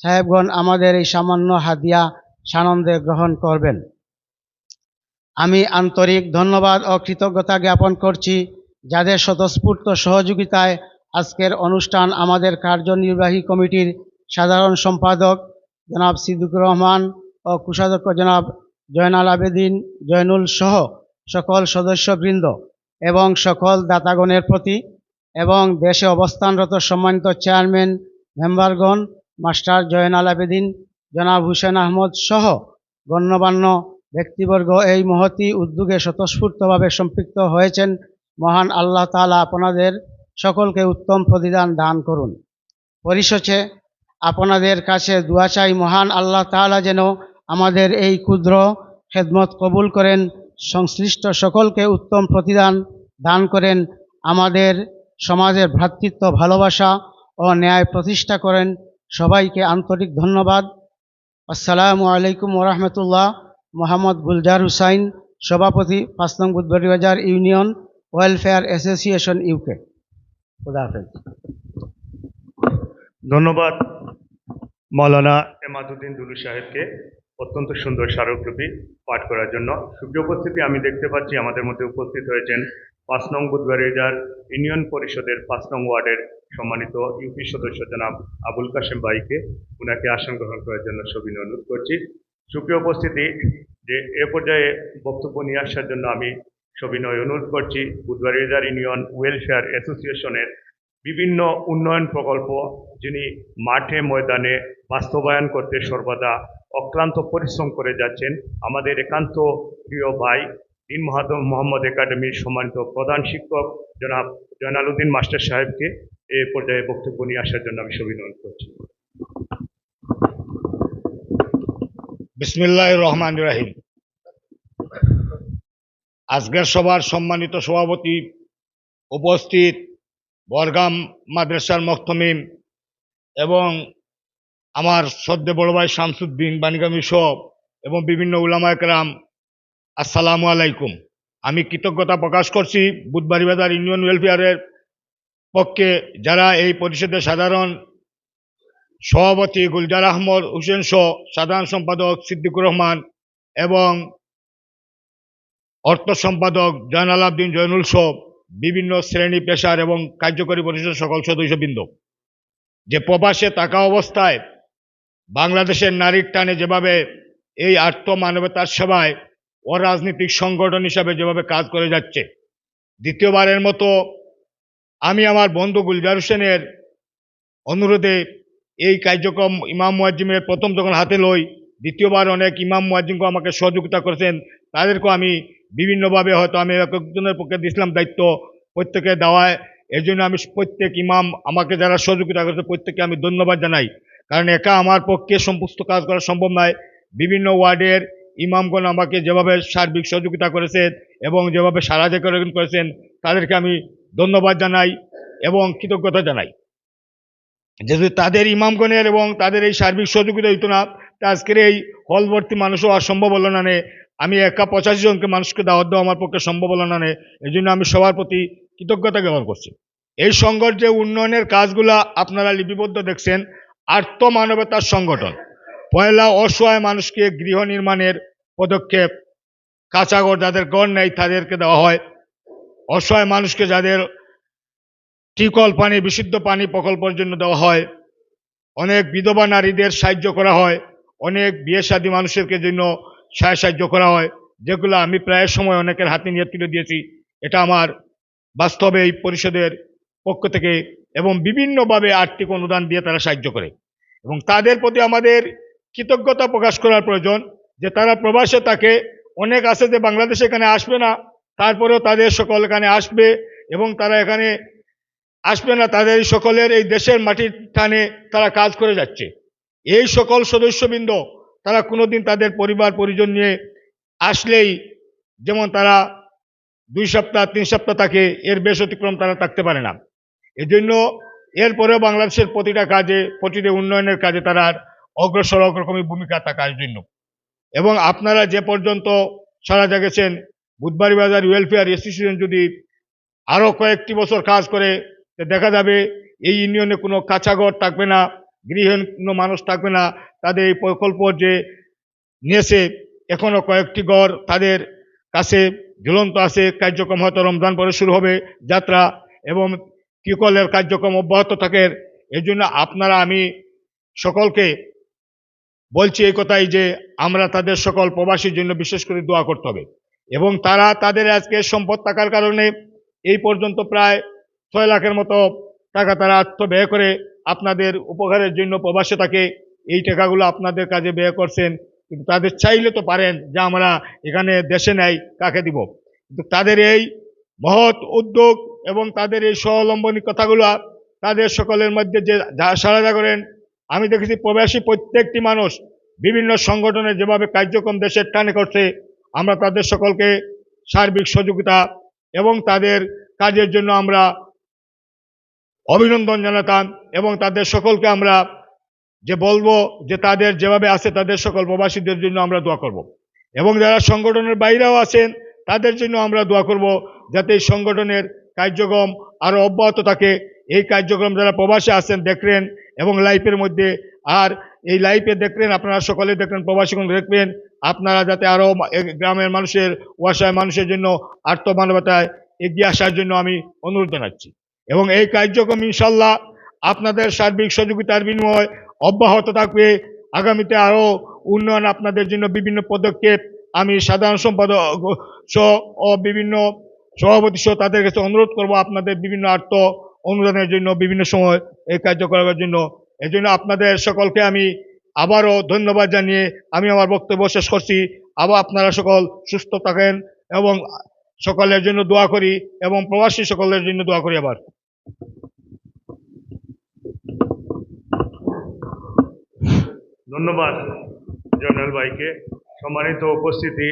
Speaker 4: সাহেবগণ আমাদের এই সামান্য হাদিয়া সানন্দে গ্রহণ করবেন। আমি আন্তরিক ধন্যবাদ ও কৃতজ্ঞতা জ্ঞাপন করছি যাদের স্বতঃস্ফূর্ত সহযোগিতায় আজকের অনুষ্ঠান আমাদের কার্যনির্বাহী কমিটির সাধারণ সম্পাদক জনাব সিদ্দিকুর রহমান ও কোষাধ্যক্ষ জনাব জয়নাল আবেদিন জয়নুল সহ সকল সদস্যবৃন্দ এবং সকল দাতাগণের প্রতি এবং দেশে অবস্থানরত সম্মানিত চেয়ারম্যান মেম্বারগণ মাস্টার জয়নাল আবেদিন জনাব হুসেন আহমদ সহ গণ্যমান্য ব্যক্তিবর্গ এই মহতী উদ্যোগে স্বতঃস্ফূর্তভাবে সম্পৃক্ত হয়েছেন। মহান আল্লাহ তাআলা আপনাদের সকলকে উত্তম প্রতিদান দান করুন। পরিশেষে আপনাদের কাছে দোয়া চাই মহান আল্লাহ তাআলা যেন আমাদের এই ক্ষুদ্র খেদমত কবুল করেন, সংশ্লিষ্ট সকলকে উত্তম প্রতিদান দান করেন, আমাদের সমাজের ভ্রাতৃত্ব ভালোবাসা ও ন্যায় প্রতিষ্ঠা করেন। সবাইকে আন্তরিক ধন্যবাদ। আসসালামু আলাইকুম ওরহমতুল্লাহ। মোহাম্মদ গুলজার হুসাইন, সভাপতি 5 নং বুধবাড়ি বাজার ইউনিয়ন ওয়েলফেয়ার অ্যাসোসিয়েশন ইউকে। খুদা হাফেজ।
Speaker 2: ধন্যবাদ মৌলানা এমাদুদ্দিন দুলু সাহেবকে অত্যন্ত সুন্দর স্মারকলিপি পাঠ করার জন্য। সুপ্রিয় উপস্থিতি, আমি দেখতে পাচ্ছি আমাদের মধ্যে উপস্থিত হয়েছেন 5 নং বুধবাড়িবাজার ইউনিয়ন পরিষদের 5 নং ওয়ার্ডের সম্মানিত ইউপি সদস্য জনাব আবুল কাশেম ভাইকে, উনাকে আসন গ্রহণ করার জন্য সবিনয় অনুরোধ করছি। সুপ্রিয় উপস্থিতি, যে এ পর্যায়ে বক্তব্য নিয়ে আসার জন্য আমি সবিনয় অনুরোধ করছি বুধবাড়িবাজার ইউনিয়ন ওয়েলফেয়ার অ্যাসোসিয়েশনের বিভিন্ন উন্নয়ন প্রকল্প যিনি মাঠে ময়দানে বাস্তবায়ন করতে সর্বদা অক্লান্ত পরিশ্রম করে যাচ্ছেন, আমাদের একান্ত প্রিয় ভাই দিন মোহাম্মদ একাডেমির সম্মানিত প্রধান শিক্ষক জনাব জয়নাল উদ্দিন মাস্টার সাহেবকে এ পর্যায়ে বক্তব্য নিয়ে আসার জন্য আমি সবিনয় অনুরোধ করছি।
Speaker 5: বিসমিল্লাহির রহমানির রহিম। আজকের সভার সম্মানিত সভাপতি, উপস্থিত বরগাম মাদ্রাসার মুহতামিম এবং আমার শ্রদ্ধে বড় ভাই শামসুদ্দিন বাণীগামী সহ এবং বিভিন্ন উলামায়ে কেরাম, আসসালামু আলাইকুম। আমি কৃতজ্ঞতা প্রকাশ করছি বুধবাড়িবাজার ইউনিয়ন ওয়েলফেয়ারের পক্ষে যারা এই পরিষদের সাধারণ সভাপতি গুলজার আহমদ হুসেন সহ সাধারণ সম্পাদক সিদ্দিকুর রহমান এবং অর্থ সম্পাদক জয়নাল আবেদিন জয়নুল সহ বিভিন্ন শ্রেণী পেশার এবং কার্যকরী পরিষদের সকল সদস্যবৃন্দ, যে প্রবাসে থাকা অবস্থায় বাংলাদেশের নারীর টানে যেভাবে এই আর্থ মানবতার সেবায় অরাজনৈতিক সংগঠন হিসাবে যেভাবে কাজ করে যাচ্ছে, দ্বিতীয়বারের মতো আমি আমার বন্ধু গুলজার হোসেনের অনুরোধে এই কার্যক্রম ইমাম মুয়াজ্জিমের প্রথম যখন হাতে লই, দ্বিতীয়বার অনেক ইমাম মুয়াজ্জিমকে আমাকে সহযোগিতা করেছেন, তাদেরকেও আমি বিভিন্নভাবে হয়তো আমি একজনের পক্ষে দিয়েছিলাম দায়িত্ব, প্রত্যেকে দেওয়ায়। এর জন্য আমি প্রত্যেক ইমাম আমাকে যারা সহযোগিতা করেছে প্রত্যেককে আমি ধন্যবাদ জানাই, কারণ একা আমার পক্ষে সমস্ত কাজ করা সম্ভব নয়। বিভিন্ন ওয়ার্ডের ইমামগণ আমাকে যেভাবে সার্বিক সহযোগিতা করেছেন এবং যেভাবে সারা জায়গায় করেছেন তাদেরকে আমি ধন্যবাদ জানাই এবং কৃতজ্ঞতা জানাই। যেহেতু তাদের ইমামগণের এবং তাদের এই সার্বিক সহযোগিতা হইতো না, তা আজকের এই হল ভর্তি মানুষও অসম্ভব হলো না নে, আমি একা 85 জনকে মানুষকে দাওয়াত দেওয়া আমার পক্ষে সম্ভব হলো না নে। এই জন্য আমি সবার প্রতি কৃতজ্ঞতা জ্ঞাপন করছি। এই সংগঠন যে উন্নয়নের কাজগুলা আপনারা লিপিবদ্ধ দেখছেন, আর্থ মানবতার সংগঠন। পয়লা অসহায় মানুষকে গৃহ নির্মাণের পদক্ষেপ, কাঁচা ঘর যাদের ঘর নেই তাদেরকে দেওয়া হয়, অসহায় মানুষকে যাদের টিউবওয়েল পানি বিশুদ্ধ পানি প্রকল্পের জন্য দেওয়া হয়, অনেক বিধবা নারীদের সাহায্য করা হয়, অনেক বিয়ে শাদী মানুষেরকে জন্য সাহায্য করা হয়, যেগুলো আমি প্রায় সময় অনেকের হাতে নিয়ে তুলে দিয়েছি। এটা আমার বাস্তবে এই পরিষদের পক্ষ থেকে এবং বিভিন্নভাবে আর্থিক অনুদান দিয়ে তারা সাহায্য করে এবং তাদের প্রতি আমাদের কৃতজ্ঞতা প্রকাশ করার প্রয়োজন, যে তারা প্রবাসে থাকে। অনেক আছে যে বাংলাদেশে এখানে আসবে না, তারপরেও তাদের সকল এখানে আসবে এবং তারা এখানে আসবে না, তাদের সকলের এই দেশের মাটির টানে তারা কাজ করে যাচ্ছে। এই সকল সদস্যবৃন্দ তারা কোনোদিন তাদের পরিবার পরিজন নিয়ে আসলেই, যেমন তারা 2 সপ্তাহ 3 সপ্তাহ থাকে, এর বেশ অতিক্রম তারা থাকতে পারে না। এজন্য এরপরেও বাংলাদেশের প্রতিটা কাজে, প্রতিটা উন্নয়নের কাজে তারা অগ্রসর অগ্রগামী ভূমিকা থাকার জন্য। এবং আপনারা যে পর্যন্ত সাড়া জাগেছেন, বুধবাড়িবাজার ওয়েলফেয়ার অ্যাসোসিয়েশন যদি আরও কয়েকটি বছর কাজ করে তো দেখা যাবে এই ইউনিয়নে কোনো কাঁচাঘর থাকবে না, গৃহহীন কোনো মানুষ থাকবে না। তাদের এই প্রকল্প যে নিয়েছে, এখনো কয়েকটি ঘর তাদের কাছে ঝুলন্ত আছে। কার্যক্রম হয়তো রমজান পরে শুরু হবে যাত্রা, এবং টিউকলের কার্যক্রম অব্যাহত থাকে। এই জন্য আপনারা, আমি সকলকে বলছি এই কথাই যে আমরা তাদের সকল প্রবাসীর জন্য বিশেষ করে দোয়া করতে হবে। এবং তারা তাদের আজকে সম্পদ থাকার কারণে এই পর্যন্ত প্রায় 6 লাখের মতো টাকা তারা ব্যয় করে আপনাদের উপকারের জন্য প্রবাসে থাকে। এই টাকাগুলো আপনাদের কাজে ব্যয় করছেন, কিন্তু তাদের চাইলে তো পারেন যে আমরা এখানে দেশে নাই, কাকে দিব। কিন্তু তাদের এই মহৎ উদ্যোগ এবং তাদের এই স্বাবলম্বনী কথাগুলো তাদের সকলের মধ্যে যে সাড়া করেন। আমি দেখেছি প্রবাসী প্রত্যেকটি মানুষ বিভিন্ন সংগঠনে যেভাবে কার্যক্রম দেশের টানে করছে, আমরা তাদের সকলকে সার্বিক সহযোগিতা এবং তাদের কাজের জন্য আমরা অভিনন্দন জানাতাম। এবং তাদের সকলকে আমরা যে বলবো যে তাদের যেভাবে আছে তাদের সকল প্রবাসীদের জন্য আমরা দোয়া করব। এবং যারা সংগঠনের বাইরেও আছেন তাদের জন্য আমরা দোয়া করব, যাতে এই সংগঠনের কার্যক্রম আরও অব্যাহত থাকে। এই কার্যক্রম যারা প্রবাসে আছেন দেখলেন এবং লাইফের মধ্যে, আর এই লাইফে দেখলেন, আপনারা সকলে দেখলেন, প্রবাসীগণ দেখবেন, আপনারা যাতে আরও গ্রামের মানুষের, অসহায় মানুষের জন্য আর্থ মানবতায় এগিয়ে আসার জন্য আমি অনুরোধ জানাচ্ছি। এবং এই কার্যক্রম ইনশাল্লাহ আপনাদের সার্বিক সহযোগিতার বিনিময়ে অব্যাহত থাকবে। আগামীতে আরও উন্নয়ন আপনাদের জন্য বিভিন্ন পদক্ষেপ আমি সাধারণ সম্পাদক সহ ও বিভিন্ন সভাপতি সহ তাদের কাছে অনুরোধ করব আপনাদের বিভিন্ন আর্থ অনুদানের জন্য, বিভিন্ন সময় এই কার্য করার জন্য। এই জন্য আপনাদের সকলকে আমি আবারও ধন্যবাদ জানিয়ে আমি আমার বক্তব্য শেষ করছি। আবার আপনারা সকল সুস্থ থাকেন এবং সকলের জন্য দোয়া করি, এবং প্রবাসী সকলের জন্য দোয়া করি। আবার
Speaker 2: ধন্যবাদ জয়নাল ভাইকে। সম্মানিত উপস্থিতি,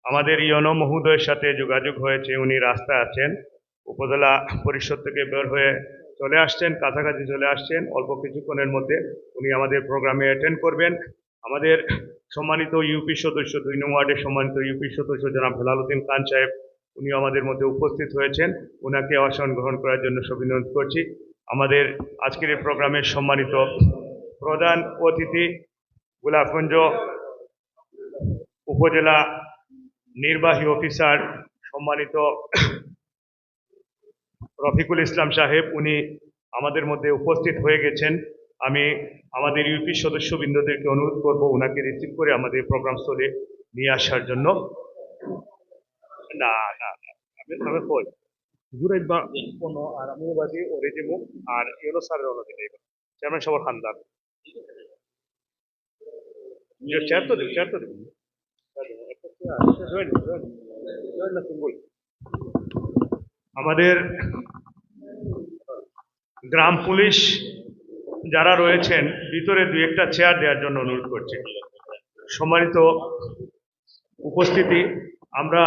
Speaker 2: আমাদের ইয়নো মহোদয়ের সাথে যোগাযোগ হয়েছে, উনি রাস্তায় আছেন, উপজেলা পরিষদ থেকে বের হয়ে চলে আসছেন, কাছাকাছি চলে আসছেন। অল্প কিছুক্ষণের মধ্যে উনি আমাদের প্রোগ্রামে অ্যাটেন্ড করবেন। আমাদের সম্মানিত ইউপি সদস্য, 2 নং ওয়ার্ডের সম্মানিত ইউপি সদস্য জনাব হেলালুদ্দিন খান সাহেব, উনি আমাদের মধ্যে উপস্থিত হয়েছেন। ওনাকে আসন গ্রহণ করার জন্য অভিনন্দন করছি। আমাদের আজকের এই প্রোগ্রামের সম্মানিত প্রধান অতিথি গোলাপগঞ্জ উপজেলা নির্বাহী অফিসার সম্মানিত রফিকুল ইসলাম সাহেব, উনি আমাদের মধ্যে উপস্থিত হয়ে গেছেন। আমি আমাদের ইউপি সদস্যবৃন্দদেরকে অনুরোধ করব ওনাকে রিসিভ করে আমাদের প্রোগ্রাম স্থলে নিয়ে আসার জন্য। না না আমি কই জুরাইদ বা কোনো আর আমি বাদি অরিজিমু আর ইউনো স্যারের অনুমতি নেই, চেয়ারম্যান সবার খানদার চেয়ার তো দেব, চেয়ার তো দেব। আমাদের গ্রাম পুলিশ যারা রয়েছেন ভিতরে 2-1টা চেয়ার দেওয়ার জন্য অনুরোধ করছি। সম্মানিত উপস্থিতি, আমরা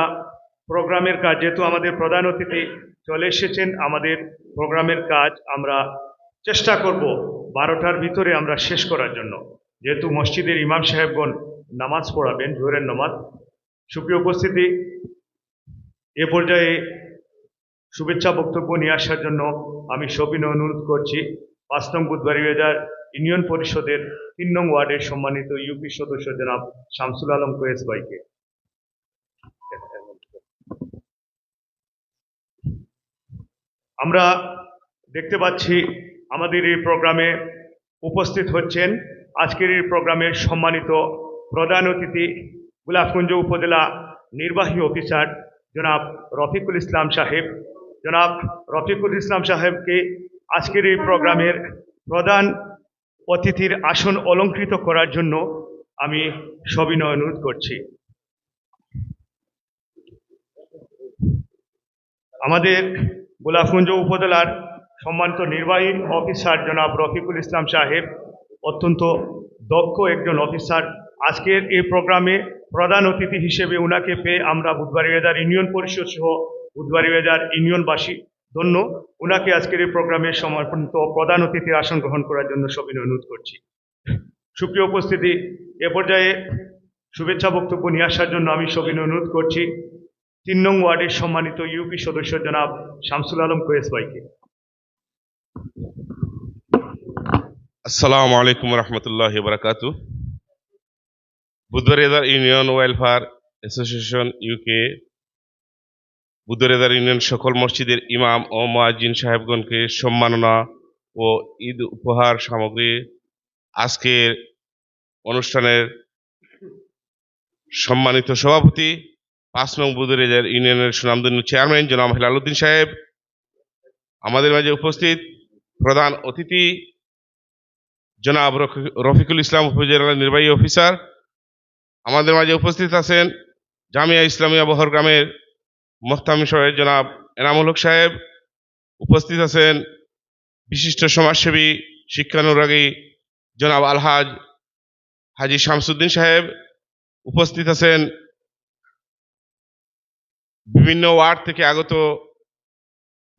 Speaker 2: প্রোগ্রামের কাজ, যেহেতু আমাদের প্রধান অতিথি চলে এসেছেন, আমাদের প্রোগ্রামের কাজ আমরা চেষ্টা করব 12টার ভিতরে আমরা শেষ করার জন্য, যেহেতু মসজিদের ইমাম সাহেবগণ নামাজ পড়াবেন, জোহরের নামাজ। সুপ্রিয় উপস্থিতি, এ পর্যায়ে শুভেচ্ছা বক্তব্য নিয়ে আসার জন্য আমি সবিনয় অনুরোধ করছি 5 নং বুধবাড়িবাজার ইউনিয়ন পরিষদের 3 নং ওয়ার্ডের সম্মানিত ইউপি সদস্য জনাব শামসুল আলম কোয়েস ভাইকে। আমরা দেখতে পাচ্ছি আমাদের এই প্রোগ্রামে উপস্থিত হচ্ছেন আজকের এই প্রোগ্রামের সম্মানিত প্রধান অতিথি গোলাপগঞ্জ উপজেলা নির্বাহী অফিসার জনাব রফিকুল ইসলাম সাহেব। জনাব রফিকুল ইসলাম সাহেবকে আজকের এই প্রোগ্রামের প্রধান অতিথির আসন অলঙ্কৃত করার জন্য আমি সবিনয় অনুরোধ করছি। আমাদের গোলাপগঞ্জ উপজেলার সম্মানিত নির্বাহী অফিসার জনাব রফিকুল ইসলাম সাহেব অত্যন্ত দক্ষ একজন অফিসার। আজকের এই প্রোগ্রামে প্রধান অতিথি হিসেবে ওনাকে পেয়ে আমরা বুধবাড়িবাজার ইউনিয়ন পরিষদ সহ বুধবাড়িবাজার ইউনিয়নবাসী ধন্য। ওনাকে আজকের এই প্রোগ্রামে সমর্পিত প্রধান অতিথির আসন গ্রহণ করার জন্য সবিনয় অনুরোধ করছি। সুপ্রিয় উপস্থিতি, এ পর্যায়ে শুভেচ্ছা বক্তব্য নিয়ে আসার জন্য আমি সবিনয় অনুরোধ করছি 3 নং ওয়ার্ডের সম্মানিত ইউপি সদস্য জনাব শামসুল আলম কোয়েস ভাইকে।
Speaker 6: আসসালামু আলাইকুম রহমতুল্লাহ বারাকাতু। বুধবারেদার ইউনিয়ন ওয়েলফেয়ার অ্যাসোসিয়েশন ইউকে বুধবারেদার ইউনিয়ন সকল মসজিদের ইমাম ও মুয়াজ্জিন সাহেবগণকে সম্মাননা ও ঈদ উপহার সামগ্রী আজকের অনুষ্ঠানের সম্মানিত সভাপতি 5 নং বুধবারেদার ইউনিয়নের সুনামধন্য চেয়ারম্যান জনাব হেলালুদ্দিন সাহেব, আমাদের মাঝে উপস্থিত প্রধান অতিথি জনাব রফিকুল ইসলাম উপজেলা নির্বাহী অফিসার, আমাদের মাঝে উপস্থিত আছেন জামিয়া ইসলামিয়া বহরগ্রামের মোহতামিম সাহেব জনাব এনামুল হক সাহেব, উপস্থিত আছেন বিশিষ্ট সমাজসেবী শিক্ষানুরাগী জনাব আলহাজ হাজী শামসুদ্দিন সাহেব, উপস্থিত আছেন বিভিন্ন ওয়ার্ড থেকে আগত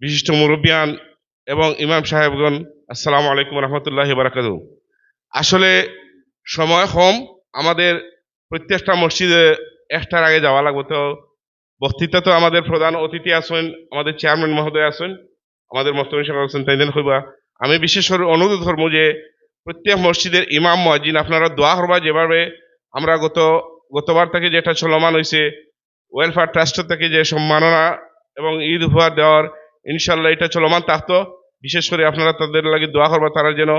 Speaker 6: বিশিষ্ট মুরব্বিয়ান এবং ইমাম সাহেবগণ। আসসালামু আলাইকুম রহমতুল্লাহি বারাকাতুহু। আসলে সময় কম, আমাদের প্রত্যেকটা মসজিদে একটার আগে যাওয়া লাগবে, তো বক্তৃতা তো আমাদের প্রধান অতিথি আছেন, আমাদের চেয়ারম্যান মহোদয় আছেন, আমাদের মোহতামিম সাহেব আছেন, তাই দেন হইবা। আমি বিশেষ করে অনুরোধ করবো যে প্রত্যেক মসজিদের ইমাম মুয়াজ্জিন আপনারা দোয়া করবা, যেভাবে আমরা গতবার থেকে যেটা চলমান হয়েছে ওয়েলফেয়ার ট্রাস্ট থেকে যে সম্মাননা এবং ঈদ উপহার দেওয়ার, ইনশাল্লাহ এটা চলমান থাকতো। বিশেষ করে আপনারা তাদের লাগে দোয়া করবা, তারা যেন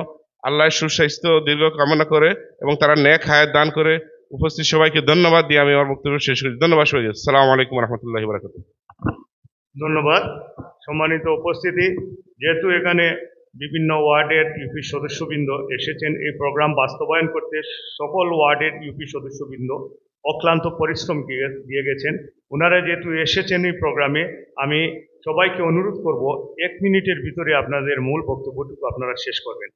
Speaker 6: আল্লাহর সুস্বাস্থ্য দীর্ঘ কামনা করে এবং তারা নেক হায়াত দান করে। উপস্থিত সবাইকে ধন্যবাদ দিয়ে আমি আমার বক্তব্য শেষ করি। ধন্যবাদ সবাইকে। আসসালামু আলাইকুম রহমতুল্লাহি বারাকাতুহু।
Speaker 2: ধন্যবাদ। সম্মানিত উপস্থিতি, যেহেতু এখানে বিভিন্ন ওয়ার্ডের ইউপি সদস্যবৃন্দ এসেছেন এই প্রোগ্রাম বাস্তবায়ন করতে, সকল ওয়ার্ডের ইউপি সদস্যবৃন্দ অক্লান্ত পরিশ্রম দিয়ে গেছেন। ওনারা যেহেতু এসেছেন এই প্রোগ্রামে, আমি সবাইকে অনুরোধ করব 1 মিনিটের ভিতরে আপনাদের মূল বক্তব্যটুকু আপনারা শেষ করবেন।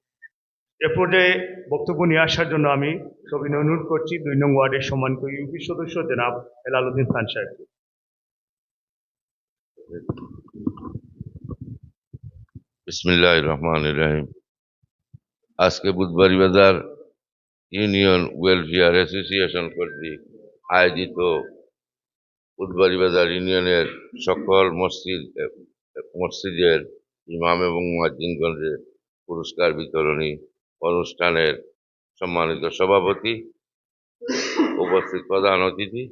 Speaker 2: এ পর্যায়ে বক্তব্য নিয়ে আসার জন্য আমি সবিনয় অনুরোধ করছি 2 নং ওয়ার্ডের সম্মানিত ইউপি সদস্য জনাব হেলালুদ্দিন খান সাহেবকে।
Speaker 7: বিসমিল্লাহির রহমানির রহিম। আজকে বুধবাড়ি বাজার ইউনিয়ন ওয়েলফেয়ার অ্যাসোসিয়েশন কর্তৃক আয়োজিত বুধবাড়ি বাজার ইউনিয়নের সকল মসজিদের ইমাম এবং মুয়াজ্জিনগণের পুরস্কার বিতরণী অনুষ্ঠানের সম্মানিত সভাপতি, উপস্থিত প্রধান অতিথি,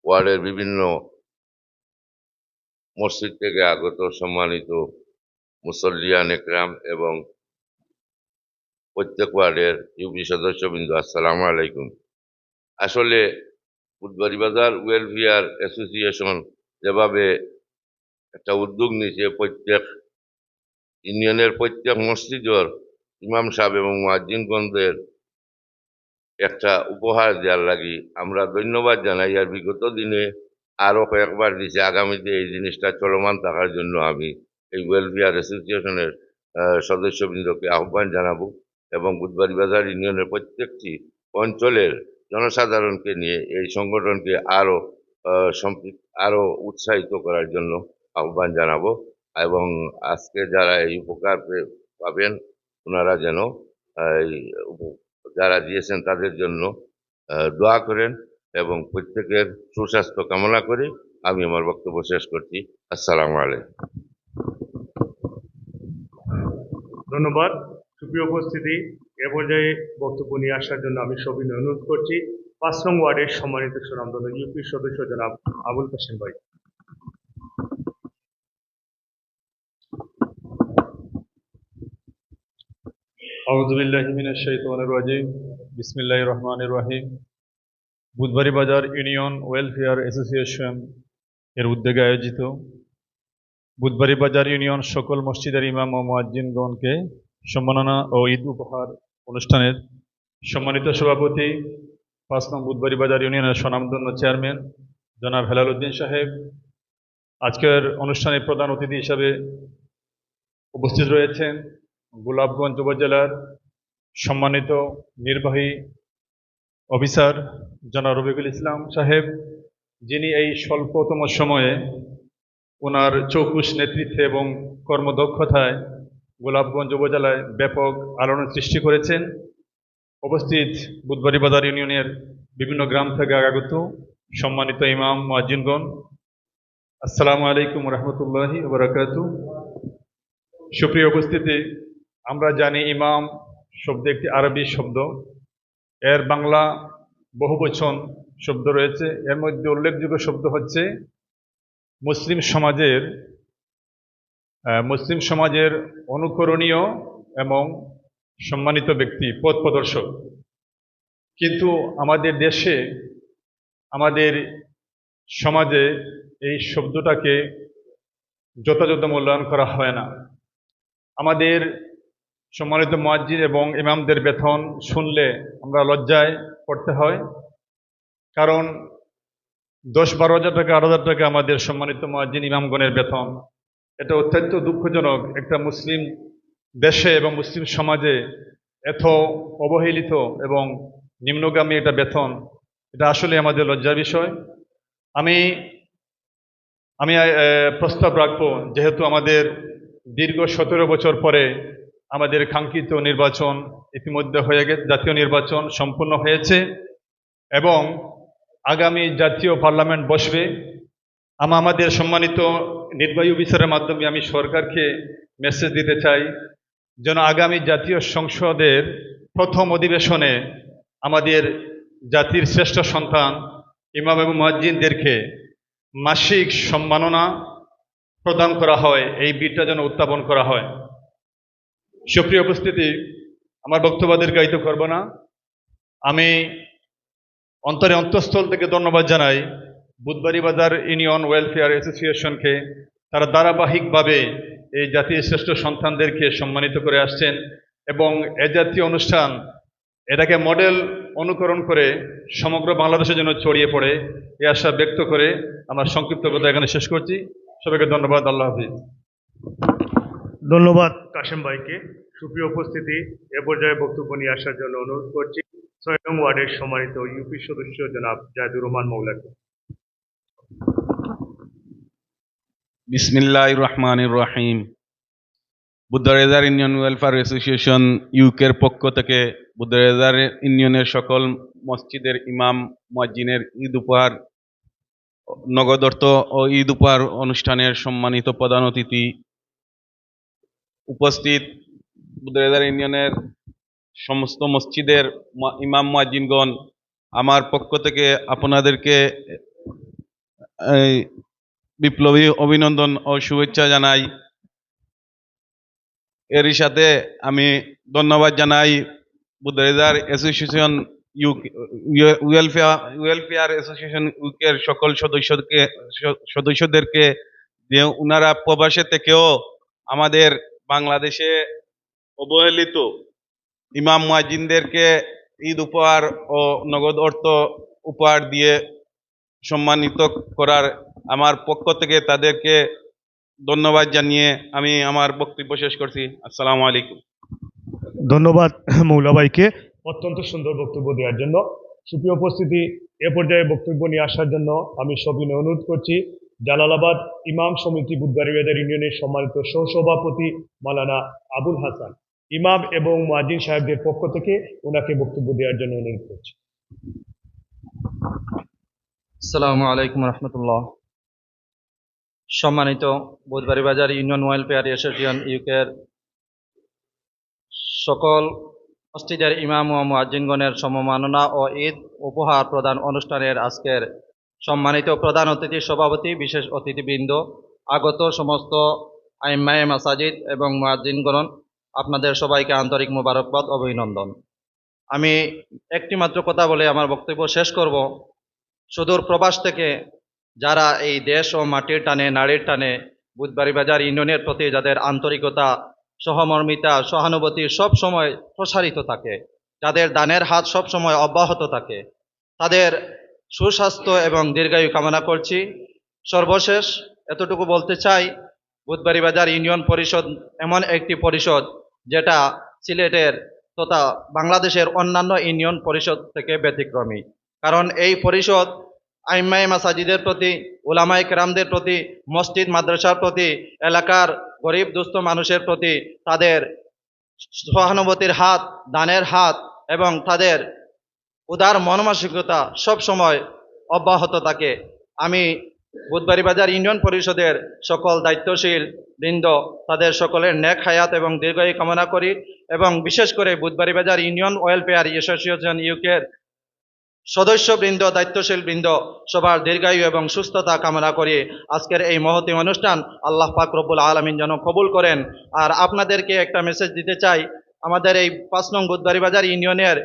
Speaker 7: ওয়ার্ডের বিভিন্ন মসজিদ থেকে আগত সম্মানিত মুসল্লিয়ান একরাম এবং প্রত্যেক ওয়ার্ডের ইউপি সদস্যবৃন্দ, আসসালামু আলাইকুম। আসলে বুধবাড়ি বাজার ওয়েলফেয়ার অ্যাসোসিয়েশন যেভাবে একটা উদ্যোগ নিয়েছে, প্রত্যেক ইউনিয়নের প্রত্যেক মসজিদের ইমাম সাহেব এবং মুয়াজ্জিনগণদের একটা উপহার দেওয়ার লাগি আমরা ধন্যবাদ জানাই। আর বিগত দিনে আরও কয়েকবার দিয়েছে, আগামীতে এই জিনিসটা চলমান থাকার জন্য আমি এই ওয়েলফেয়ার অ্যাসোসিয়েশনের সদস্যবৃন্দকে আহ্বান জানাবো এবং বুধবাড়ি বাজার ইউনিয়নের প্রত্যেকটি অঞ্চলের জনসাধারণকে নিয়ে এই সংগঠনকে আরো উৎসাহিত করার জন্য আহ্বান জানাবো এবং আজকে যারা এই উপকার পাবেন ওনারা যেন যারা দিয়েছেন তাদের জন্য দোয়া করেন এবং প্রত্যেকের সুস্বাস্থ্য কামনা করে আমি আমার বক্তব্য শেষ করছি। আসসালামু আলাইকুম।
Speaker 2: ধন্যবাদ। সুপ্রিয় উপস্থিতি, এ পর্যায়ে বক্তব্য নিয়ে আসার জন্য আমি সবিনয় অনুরোধ করছি 5 নং ওয়ার্ডের সম্মানিত সুনামধন্য ইউপি সদস্য জনাব আবুল কাশেম ভাই।
Speaker 8: আউযু বিল্লাহি মিনাশ শাইতানির রাজিম। বিসমিল্লাহির রহমানির রহিম। বুধবাড়ি বাজার ইউনিয়ন ওয়েলফেয়ার অ্যাসোসিয়েশন এর উদ্যোগে আয়োজিত বুধবাড়ি বাজার ইউনিয়ন সকল মসজিদের ইমাম ও মুয়াজ্জিনগণকে সম্মাননা ও ঈদ উপহার অনুষ্ঠানের সম্মানিত সভাপতি 5 নং বুধবাড়ি বাজার ইউনিয়নের স্বনামধন্য চেয়ারম্যান জনাব হেলালুদ্দিন সাহেব, আজকের অনুষ্ঠানে প্রধান অতিথি হিসাবে উপস্থিত রয়েছেন গোলাপগঞ্জ উপজেলার সম্মানিত নির্বাহী অফিসার জনাব রফিকুল ইসলাম সাহেব, যিনি এই স্বল্পতম সময়ে ওনার চৌকুশ নেতৃত্বে এবং কর্মদক্ষতায় গোলাপগঞ্জ উপজেলায় ব্যাপক আলোড়ন সৃষ্টি করেছেন। উপস্থিত বুধবাড়ি বাজার ইউনিয়নের বিভিন্ন গ্রাম থেকে আগত সম্মানিত ইমাম মুয়াজ্জিনগণ, আসসালামু আলাইকুম রহমতুল্লাহি ওয়া বারাকাতুহু। সুপ্রিয় উপস্থিতি, আমরা জানি ইমাম শব্দ একটি আরবি শব্দ। এর বাংলা বহুবচন শব্দ রয়েছে। এর মধ্যে উল্লেখযোগ্য শব্দ হচ্ছে মুসলিম সমাজের অনুকরণীয় এবং সম্মানিত ব্যক্তি, পথ প্রদর্শক। কিন্তু আমাদের দেশে, আমাদের সমাজে এই শব্দটাকে যথাযথ মূল্যায়ন করা হয় না। আমাদের সম্মানিত মুয়াজ্জিন এবং ইমামদের বেতন শুনলে আমরা লজ্জায় পড়তে হয়, কারণ 10-12 হাজার টাকা, 8,000 টাকা আমাদের সম্মানিত মুয়াজ্জিন ইমামগণের বেতন। এটা অত্যন্ত দুঃখজনক। একটা মুসলিম দেশে এবং মুসলিম সমাজে এত অবহেলিত এবং নিম্নগামী এটা বেতন, এটা আসলে আমাদের লজ্জার বিষয়। আমি প্রস্তাব রাখবো, যেহেতু আমাদের দীর্ঘ 17 বছর পরে আমাদের কাঙ্ক্ষিত নির্বাচন ইতিমধ্যে হয়ে গেছে, জাতীয় নির্বাচন সম্পূর্ণ হয়েছে এবং আগামী জাতীয় পার্লামেন্ট বসবে। আমাদের সম্মানিত নির্বাহী অফিসারের মাধ্যমে আমি সরকারকে মেসেজ দিতে চাই, যেন আগামী জাতীয় সংসদের প্রথম অধিবেশনে আমাদের জাতির শ্রেষ্ঠ সন্তান ইমাম এবং মুয়াজ্জিনদেরকে মাসিক সম্মাননা প্রদান করা হয়, এই বিলটা যেন উত্থাপন করা হয়। সুপ্রিয় উপস্থিতি, আমার বক্তব্য দীর্ঘায়িত করব না। আমি অন্তঃস্থল থেকে ধন্যবাদ জানাই বুধবাড়ি বাজার ইউনিয়ন ওয়েলফেয়ার অ্যাসোসিয়েশনকে। তারা ধারাবাহিকভাবে এই জাতির শ্রেষ্ঠ সন্তানদেরকে সম্মানিত করে আসছেন এবং এ জাতীয় অনুষ্ঠান এটাকে মডেল অনুকরণ করে সমগ্র বাংলাদেশের জন্য ছড়িয়ে পড়ে, এই আশা ব্যক্ত করে আমার সংক্ষিপ্ত কথা এখানে শেষ করছি। সবাইকে ধন্যবাদ। আল্লাহ হাফিজ।
Speaker 2: ধন্যবাদ কাশেম ভাইকে। সুপ্রিয় উপস্থিতি, এ পর্যায়ে বক্তব্য নিয়ে আসার জন্য অনুরোধ করছি 6 নং ওয়ার্ডের সম্মানিত ইউপি সদস্য জনাব জাহিদুর রহমান মৌলাকে।
Speaker 9: বিসমিল্লাহির রহমানির রহিম। বুদ্ধবাজার ইউনিয়ন ওয়েলফেয়ার অ্যাসোসিয়েশন ইউকের পক্ষ থেকে বুদ্ধবাজার ইউনিয়নের সকল মসজিদের ইমাম মুয়াজ্জিনের ঈদ উপহার, নগদ অর্থ ও ঈদ উপহার অনুষ্ঠানের সম্মানিত প্রধান অতিথি, উপস্থিত বুদ্ধবাজার ইউনিয়নের সমস্ত মসজিদের ইমাম মুয়াজ্জিনগণ, আমার পক্ষ থেকে আপনাদেরকে বিপ্লবী অভিনন্দন ও শুভেচ্ছা জানাই। এরই সাথে আমি ধন্যবাদ জানাই বুদ্ধবাজার অ্যাসোসিয়েশন ওয়েলফেয়ার অ্যাসোসিয়েশন ইউকের সকল সদস্যদেরকে, যে ওনারা প্রবাসে থেকেও আমাদের বাংলাদেশে অবহেলিত ইমাম মুয়াজ্জিনদেরকে ঈদ উপহার ও নগদ অর্থ উপহার দিয়ে সম্মানিত করার আমার পক্ষ থেকে তাদেরকে ধন্যবাদ জানিয়ে আমি আমার বক্তব্য শেষ করছি। আসসালামু আলাইকুম।
Speaker 2: ধন্যবাদ মৌলা ভাইকে অত্যন্ত সুন্দর বক্তব্য দেওয়ার জন্য। সুপ্রিয় উপস্থিতি, এ পর্যায়ে বক্তব্য নিয়ে আসার জন্য আমি সবিনয় অনুরোধ করছি জালালাবাদ ইমাম সমিতি বুধবাড়ি বাজার ইউনিয়নের সম্মানিত সহসভাপতি মাওলানা আবুল হাসান, ইমাম এবং মুয়াজ্জিন সাহেবদের পক্ষ থেকে ওনাকে বক্তব্য দেওয়ার জন্য অনুরোধ করছি।
Speaker 10: আসসালামু আলাইকুম রহমতুল্লাহ। সম্মানিত বুধবাড়ি বাজার ইউনিয়ন ওয়েলফেয়ার অ্যাসোসিয়েশন ইউকের সকল মসজিদের ইমাম ও মুয়াজ্জিনগণের সমমাননা ও ঈদ উপহার প্রদান অনুষ্ঠানের আজকের সম্মানিত প্রধান অতিথি, সভাপতি, বিশেষ অতিথিবৃন্দ, আগত সমস্ত আইম্মায়ে মাসাজিদ এবং মুয়াজ্জিনগণ, আপনাদের সবাইকে আন্তরিক মোবারকবাদ, অভিনন্দন। আমি একটি মাত্র কথা বলে আমার বক্তব্য শেষ করব। সুদূর প্রবাস থেকে যারা এই দেশ ও মাটির টানে, নারীর টানে বুধবাড়ি বাজার ইউনিয়নের প্রতি যাদের আন্তরিকতা, সহমর্মিতা, সহানুভূতি সব সময় প্রসারিত থাকে, যাদের দানের হাত সব সময় অব্যাহত থাকে, তাদের সুস্বাস্থ্য এবং দীর্ঘায়ু কামনা করছি। সর্বশেষ এতটুকু বলতে চাই, বুধবাড়ি বাজার ইউনিয়ন পরিষদ এমন একটি পরিষদ যেটা সিলেটের তথা বাংলাদেশের অন্যান্য ইউনিয়ন পরিষদ থেকে ব্যতিক্রমী। কারণ এই পরিষদ আইম্মায়ে মাসাজিদের প্রতি, উলামায়ে কেরামদের প্রতি, মসজিদ মাদ্রাসার প্রতি, এলাকার গরিব দুস্থ মানুষের প্রতি তাদের সহানুভূতির হাত, দানের হাত এবং তাদের উদার মনমানসিকতা সব সময় অব্যাহত থাকে। আমি বুধবাড়ি বাজার ইউনিয়ন পরিষদের সকল দায়িত্বশীল বৃন্দ তাদের সকলের নেক হায়াত এবং দীর্ঘায়ু কামনা করি এবং বিশেষ করে বুধবাড়ি বাজার ইউনিয়ন ওয়েলফেয়ার অ্যাসোসিয়েশন ইউকের সদস্যবৃন্দ দায়িত্বশীল বৃন্দ সবার দীর্ঘায়ু এবং সুস্থতা কামনা করি আজকের এই মহতী অনুষ্ঠান আল্লাহ পাক রব্বুল আলামিন যেন কবুল করেন। আর আপনাদেরকে একটা মেসেজ দিতে চাই, আমাদের এই 5 নং বুধবাড়ি বাজার ইউনিয়নের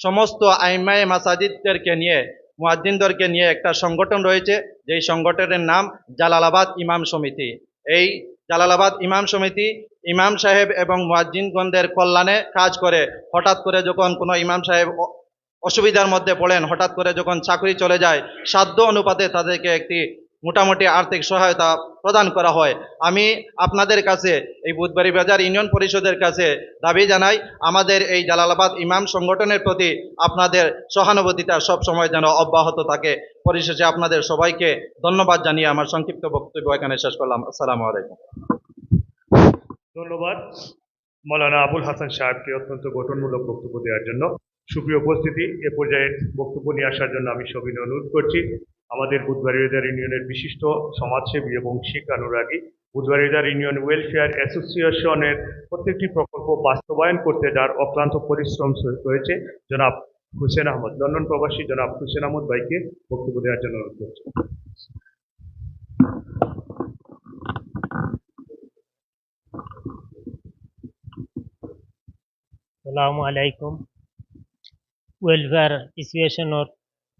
Speaker 10: সমস্ত আইমায়ে মাসাজিদদেরকে নিয়ে মুয়াজ্জিনদেরকে নিয়ে একটা সংগঠন রয়েছে, যেই সংগঠনের নাম জালালাবাদ ইমাম সমিতি। এই জালালাবাদ ইমাম সমিতি ইমাম সাহেব এবং মুয়াজ্জিনগণদের কল্যাণে কাজ করে। হঠাৎ করে যখন কোনো ইমাম সাহেব অসুবিধার মধ্যে পড়েন, হঠাৎ করে যখন চাকরি চলে যায়, সাধ্য অনুপাতে তাদেরকে একটি মোটামুটি আর্থিক সহায়তা প্রদান করা হয়। আমি আপনাদের কাছে এই বুধবাড়ি বাজার ইউনিয়ন পরিষদের কাছে দাবি জানাই, আমাদের এই জালালাবাদ ইমাম সংগঠনের প্রতি আপনাদের সহানুভূতিটা সব সময় যেন অব্যাহত থাকে। পরিশেষে আপনাদের সবাইকে ধন্যবাদ জানিয়ে আমার সংক্ষিপ্ত বক্তব্য এখানে শেষ করলাম। আসসালামু আলাইকুম।
Speaker 2: ধন্যবাদ মৌলানা আবুল হাসান সাহেবকে অত্যন্ত গঠনমূলক বক্তব্য দেওয়ার জন্য। সুপ্রিয় উপস্থিতি, এ পর্যায়ে বক্তব্য নিয়ে আসার জন্য আমি সবিনয় অনুরোধ করছি আমাদের বুধবাড়ি বাজার ইউনিয়নের বিশিষ্ট সমাজসেবী এবং শিক্ষানুরাগী, বুধবাড়ি বাজার ইউনিয়ন ওয়েলফেয়ার অ্যাসোসিয়েশনের প্রত্যেকটি প্রকল্প বাস্তবায়ন করতে যার অক্লান্ত পরিশ্রম রয়েছে জনাব হুসেন আহমদ, লন্ডন প্রবাসী জনাব হুসেন আহমদ ভাইকে বক্তব্য দেওয়ার জন্য অনুরোধ করছি।
Speaker 11: আসসালামু আলাইকুম। ওয়েলফেয়ার অ্যাসোসিয়েশনের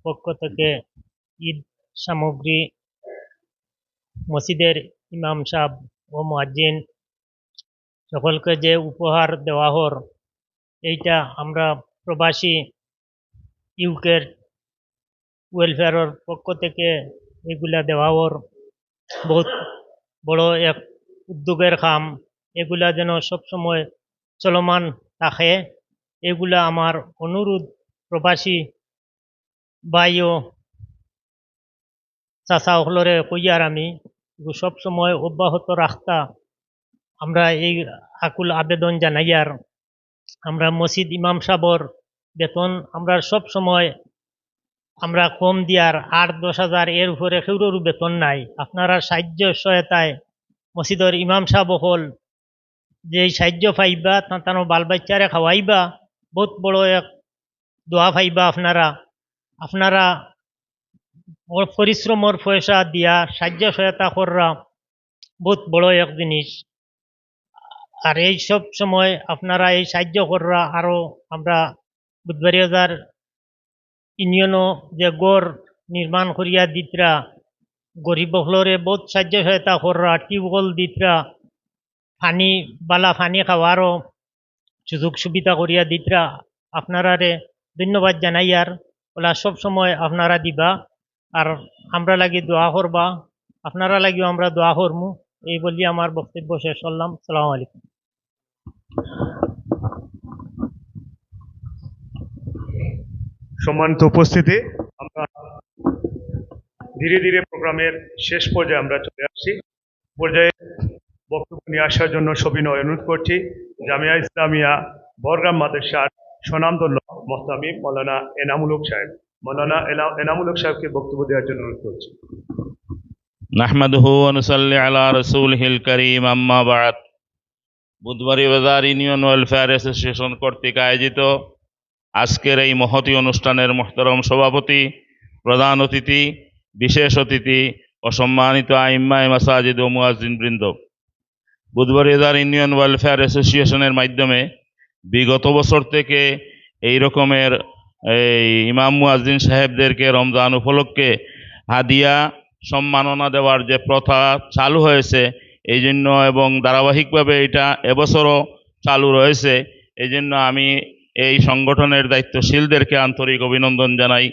Speaker 11: পক্ষ থেকে ঈদ সামগ্রী মসজিদের ইমাম সাহেব ও মুয়াজ্জিন সকলকে যে উপহার দেওয়া হর, এইটা আমরা প্রবাসী ইউকের ওয়েলফেয়ারের পক্ষ থেকে এগুলা দেওয়া হর বহুত বড় এক উদ্যোগের কাম। এগুলা যেন সবসময় চলমান থাকে, এগুলা আমার অনুরোধ প্রবাসী ভাই ও চাচা হলরে কইয়ার আমি সব সময় অব্যাহত রাখতা আমরা এই আকুল আবেদন জানাইয়ার। আমরা মসজিদ ইমাম সাহেবর বেতন আমরা সব সময় আমরা কম দিয়ার 8-10 হাজার এর উপরে কেউরও বেতন নাই। আপনারা সাহায্য সহায়তায় মসজিদের ইমাম সাহেব হল যে সাহায্য পাইবা তানো বাল বাচ্চারে খাওয়াইবা, বহুত বড় এক দোয়া পাইবা। আপনারা পরিশ্রমের পয়সা দিয়া সাহায্য সহায়তা কররা বহুত বড় এক জিনিস। আর এই সব সময় আপনারা এই সাহায্য কররা। আরো আমরা বুধবাড়ি বাজার ইউনিয়নও যে গড় নির্মাণ করিয়া দিতরা, গরিব হলরে বহুত সাহায্য সহায়তা কররা, টিউবওয়েল দিতরা, পানি বালা পানি খাওয়ারও সুযোগ সুবিধা করিয়া দিতরা। আপনারারে ধন্যবাদ জানাইয়ার ওলা সব সময় আপনারা দিবা আর আমরা লাগি দোয়া করবা, আপনারা লাগিও আমরা দোয়া করমু। এই বলি আমার বক্তব্য শেষ করলাম। আসসালামু আলাইকুম।
Speaker 2: সম্মানিত উপস্থিতি, আমরা ধীরে ধীরে প্রোগ্রামের শেষ পর্যায়ে আমরা চলে আসছি। পর্যায়ে বক্তব্য নিয়ে আসার জন্য সবিনয় অনুরোধ করছি জামিয়া ইসলামিয়া বরগ্রাম মাদ্রাসার স্বনামধন্য মোহতামিম মৌলানা এনামুল হক সাহেব। মৌলানা এনামুল হক সাহেবকে বক্তব্য দেওয়ার জন্য অনুরোধ করছি।
Speaker 12: নাহমাদুহু ওয়া নুসাল্লি আলা রাসূলিহিল কারীম, আম্মা বা'দ। বুধবাড়ি বাজার ইউনিয়ন ওয়েলফেয়ার অ্যাসোসিয়েশন কর্তৃক আয়োজিত আজকের এই মহতী অনুষ্ঠানের মুহতারম সভাপতি, প্রধান অতিথি, বিশেষ অতিথি ও সম্মানিত আইম্মায়ে মাসাজিদ ও মুয়াজ্জিন বৃন্দ, বুধবাড়ি বাজার ইউনিয়ন ওয়েলফেয়ার অ্যাসোসিয়েশনের মাধ্যমে বিগত বছর থেকে এই রকমের এই ইমাম মুয়াজ্জিন সাহেবদেরকে রমজান উপলক্ষে হাদিয়া সম্মাননা দেওয়ার যে প্রথা চালু হয়েছে এই জন্য, এবং ধারাবাহিকভাবে এটা এবছরও চালু রয়েছে, এই জন্য আমি এই সংগঠনের দায়িত্বশীলদেরকে আন্তরিক অভিনন্দন জানাই।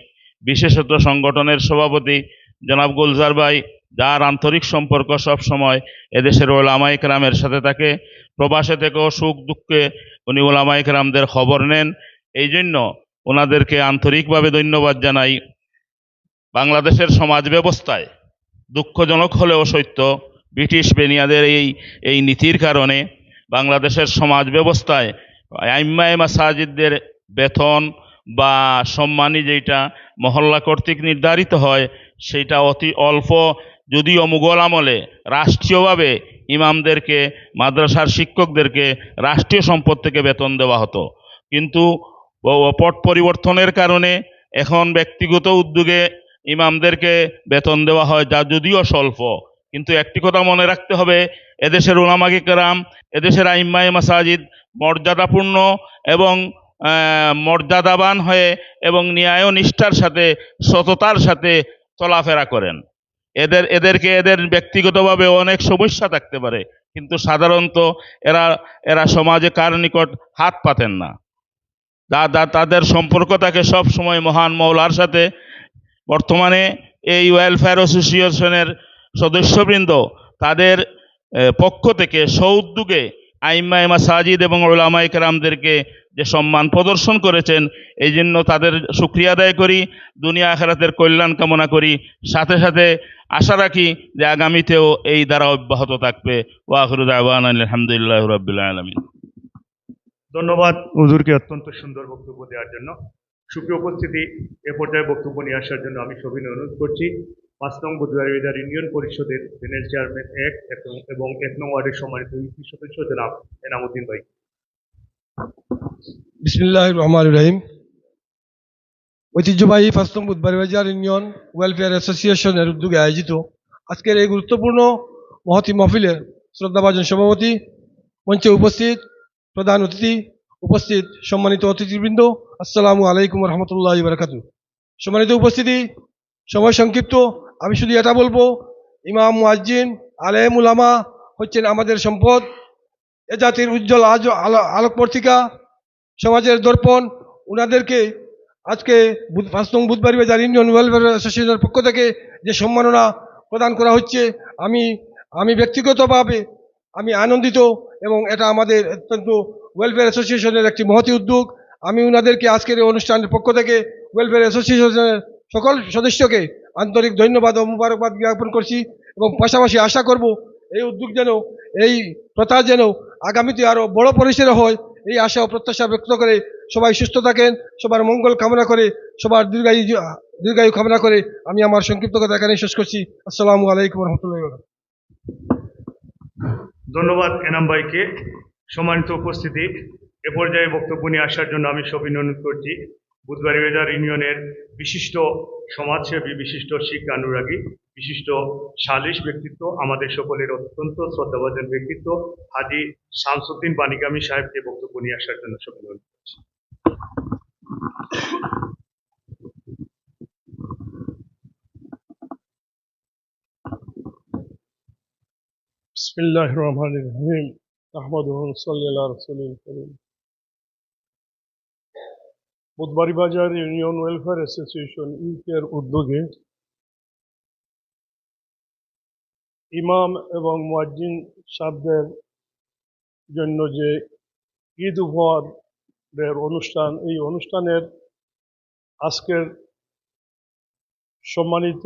Speaker 12: বিশেষত সংগঠনের সভাপতি জনাব গুলজার ভাই, যার আন্তরিক সম্পর্ক সব সময় এদেশের ওলামায়ে কেরামের সাথে থাকে, প্রবাসে থেকেও সুখ দুঃখে উনি ওলামায়ে কেরামদের খবর নেন, এই জন্য ওনাদেরকে আন্তরিকভাবে ধন্যবাদ জানাই। বাংলাদেশের সমাজ ব্যবস্থায় দুঃখজনক হলেও সত্য, ব্রিটিশ বেনিয়াদের এই নীতির কারণে বাংলাদেশের সমাজ ব্যবস্থায় আইম্মায়ে মাসাজিদদের বেতন বা সম্মানী যেটা মহল্লা কর্তৃক নির্ধারিত হয় সেটা অতি অল্প যদিও মুঘল আমলে রাষ্ট্রীয়ভাবে ইমামদেরকে, মাদ্রাসার শিক্ষকদেরকে রাষ্ট্রীয় সম্পদ থেকে বেতন দেওয়া হতো, কিন্তু পট পরিবর্তনের কারণে এখন ব্যক্তিগত উদ্যোগে ইমামদেরকে বেতন দেওয়া হয়, যা যদিও স্বল্প। কিন্তু একটি কথা মনে রাখতে হবে, এদেশের উলামায়ে কেরাম, এদেশের আইম্মায়ে মাসাজিদ মর্যাদাপূর্ণ এবং মর্যাদাবান হয়ে এবং ন্যায় ও নিষ্ঠার সাথে, সততার সাথে চলাফেরা করেন। এদের ব্যক্তিগতভাবে অনেক সমস্যা থাকতে পারে, কিন্তু সাধারণত এরা সমাজে কার নিকট হাত পাতেন না। তাদের সম্পর্ক থাকে সব সময় মহান মওলার সাথে। বর্তমানে এই ওয়েলফেয়ার অ্যাসোসিয়েশনের সদস্যবৃন্দ তাদের পক্ষ থেকে সউদ্যোগে আইম্মায়ে মাসাজিদ এবং উলামায়ে কেরামদেরকে যে সম্মান প্রদর্শন করেছেন, এই জন্য তাদের শুকরিয়া আদায় করি, দুনিয়া আখিরাতের কল্যাণ কামনা করি। সাথে সাথে আশা রাখি যে আগামীতেও এই দ্বারা অব্যাহত থাকবে। ওয়া আখিরু দাওয়ানা আলহামদুলিল্লাহি রাব্বিল আলামিন।
Speaker 2: ধন্যবাদ হুজুরকে অত্যন্ত সুন্দর বক্তব্য দেওয়ার জন্য। সুপ্রিয় উপস্থিতি, এ পর্যায়ে বক্তব্য নিয়ে আসার জন্য আমি সবিনয় অনুরোধ করছি ৫ নং বুধবারীবাজার ইউনিয়ন পরিষদের জেনারেল চেয়ারম্যান ১ এবং ১ নং ওয়ার্ডের সম্মানিত ইউপি সদস্য জনাব এনামুদ্দিন ভাই।
Speaker 1: বিসমিল্লাহির রহমানির রহিম। ঐতিহ্যবাহী ৫ নং বুধবারীবাজার ইউনিয়ন ওয়েলফেয়ার অ্যাসোসিয়েশনের উদ্যোগে আয়োজিত আজকের এই গুরুত্বপূর্ণ মহতি মাহফিলের শ্রদ্ধাভাজন সভাপতি, মঞ্চে উপস্থিত প্রধান অতিথি, উপস্থিত সম্মানিত অতিথিবৃন্দ, আসসালামু আলাইকুম রহমতুল্লাহি ওয়া বারাকাতুহু। সম্মানিত উপস্থিতি, সময় সংক্ষিপ্ত, আমি শুধু এটা বলবো, ইমাম, মুয়াজ্জিন, আলেম, উলামা হচ্ছেন আমাদের সম্পদ। এ জাতির উজ্জ্বল আলোকবর্তিকা, সমাজের দর্পণ। উনাদেরকে আজকে ৫ নং বুধবারীবাজার ইউনিয়ন ওয়েলফেয়ার অ্যাসোসিয়েশনের পক্ষ থেকে যে সম্মাননা প্রদান করা হচ্ছে, আমি ব্যক্তিগতভাবে আমি আনন্দিত, এবং এটা আমাদের অত্যন্ত ওয়েলফেয়ার অ্যাসোসিয়েশনের একটি মহতি উদ্যোগ। আমি উনাদেরকে আজকের এই অনুষ্ঠানের পক্ষ থেকে ওয়েলফেয়ার অ্যাসোসিয়েশনের সকল সদস্যকে আন্তরিক ধন্যবাদ ও মুবারকবাদ জ্ঞাপন করছি, এবং পাশাপাশি আশা করব এই উদ্যোগ যেন, এই প্রথা যেন আগামীতে আরও বড় পরিসরে হয়, এই আশা ও প্রত্যাশা ব্যক্ত করে সবাই সুস্থ থাকেন, সবার মঙ্গল কামনা করে, সবার দীর্ঘায়ু কামনা করে আমি আমার সংক্ষিপ্ত কথা এখানেই শেষ করছি। আসসালামু আলাইকুম রহমতুল্লাহ।
Speaker 2: ধন্যবাদ এনাম ভাইকে। সম্মানিত উপস্থিতি, এ পর্যায়ে বক্তব্য নিয়ে আসার জন্য আমি সবিনয় অনুরোধ করছি বুধবারীবাজার ইউনিয়নের বিশিষ্ট সমাজসেবী, বিশিষ্ট শিক্ষানুরাগী, বিশিষ্ট সালিশ ব্যক্তিত্ব, আমাদের সকলের অত্যন্ত শ্রদ্ধাভাজন ব্যক্তিত্ব হাজী শামসুদ্দিন বাণীকামী সাহেবকে বক্তব্য নিয়ে আসার জন্য সবিনয় অনুরোধ করছি।
Speaker 13: বিসমিল্লাহির রহমানির রহিম। আহমাদুহু ওয়া নুসাল্লি আলা রাসূলিল কারীম। বুধবারীবাজার ইউনিয়ন ওয়েলফেয়ার অ্যাসোসিয়েশন ইউকের উদ্যোগে ইমাম এবং মুয়াজ্জিন সাহেবদের জন্য যে ঈদ উপহারের অনুষ্ঠান, এই অনুষ্ঠানের আজকের সম্মানিত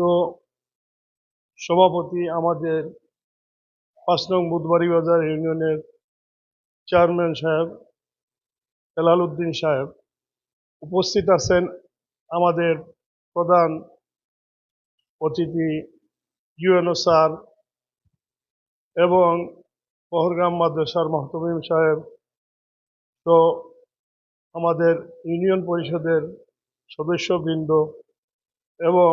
Speaker 13: সভাপতি, আমাদের ৫ নং বুধবারীবাজার ইউনিয়নের চেয়ারম্যান সাহেব হেলাল উদ্দিন সাহেব, উপস্থিত আছেন আমাদের প্রধান অতিথি ইউএনও স্যার এবং পহরগ্রাম মাদ্রাসার মহতমিম সাহেব, তো আমাদের ইউনিয়ন পরিষদের সদস্যবৃন্দ এবং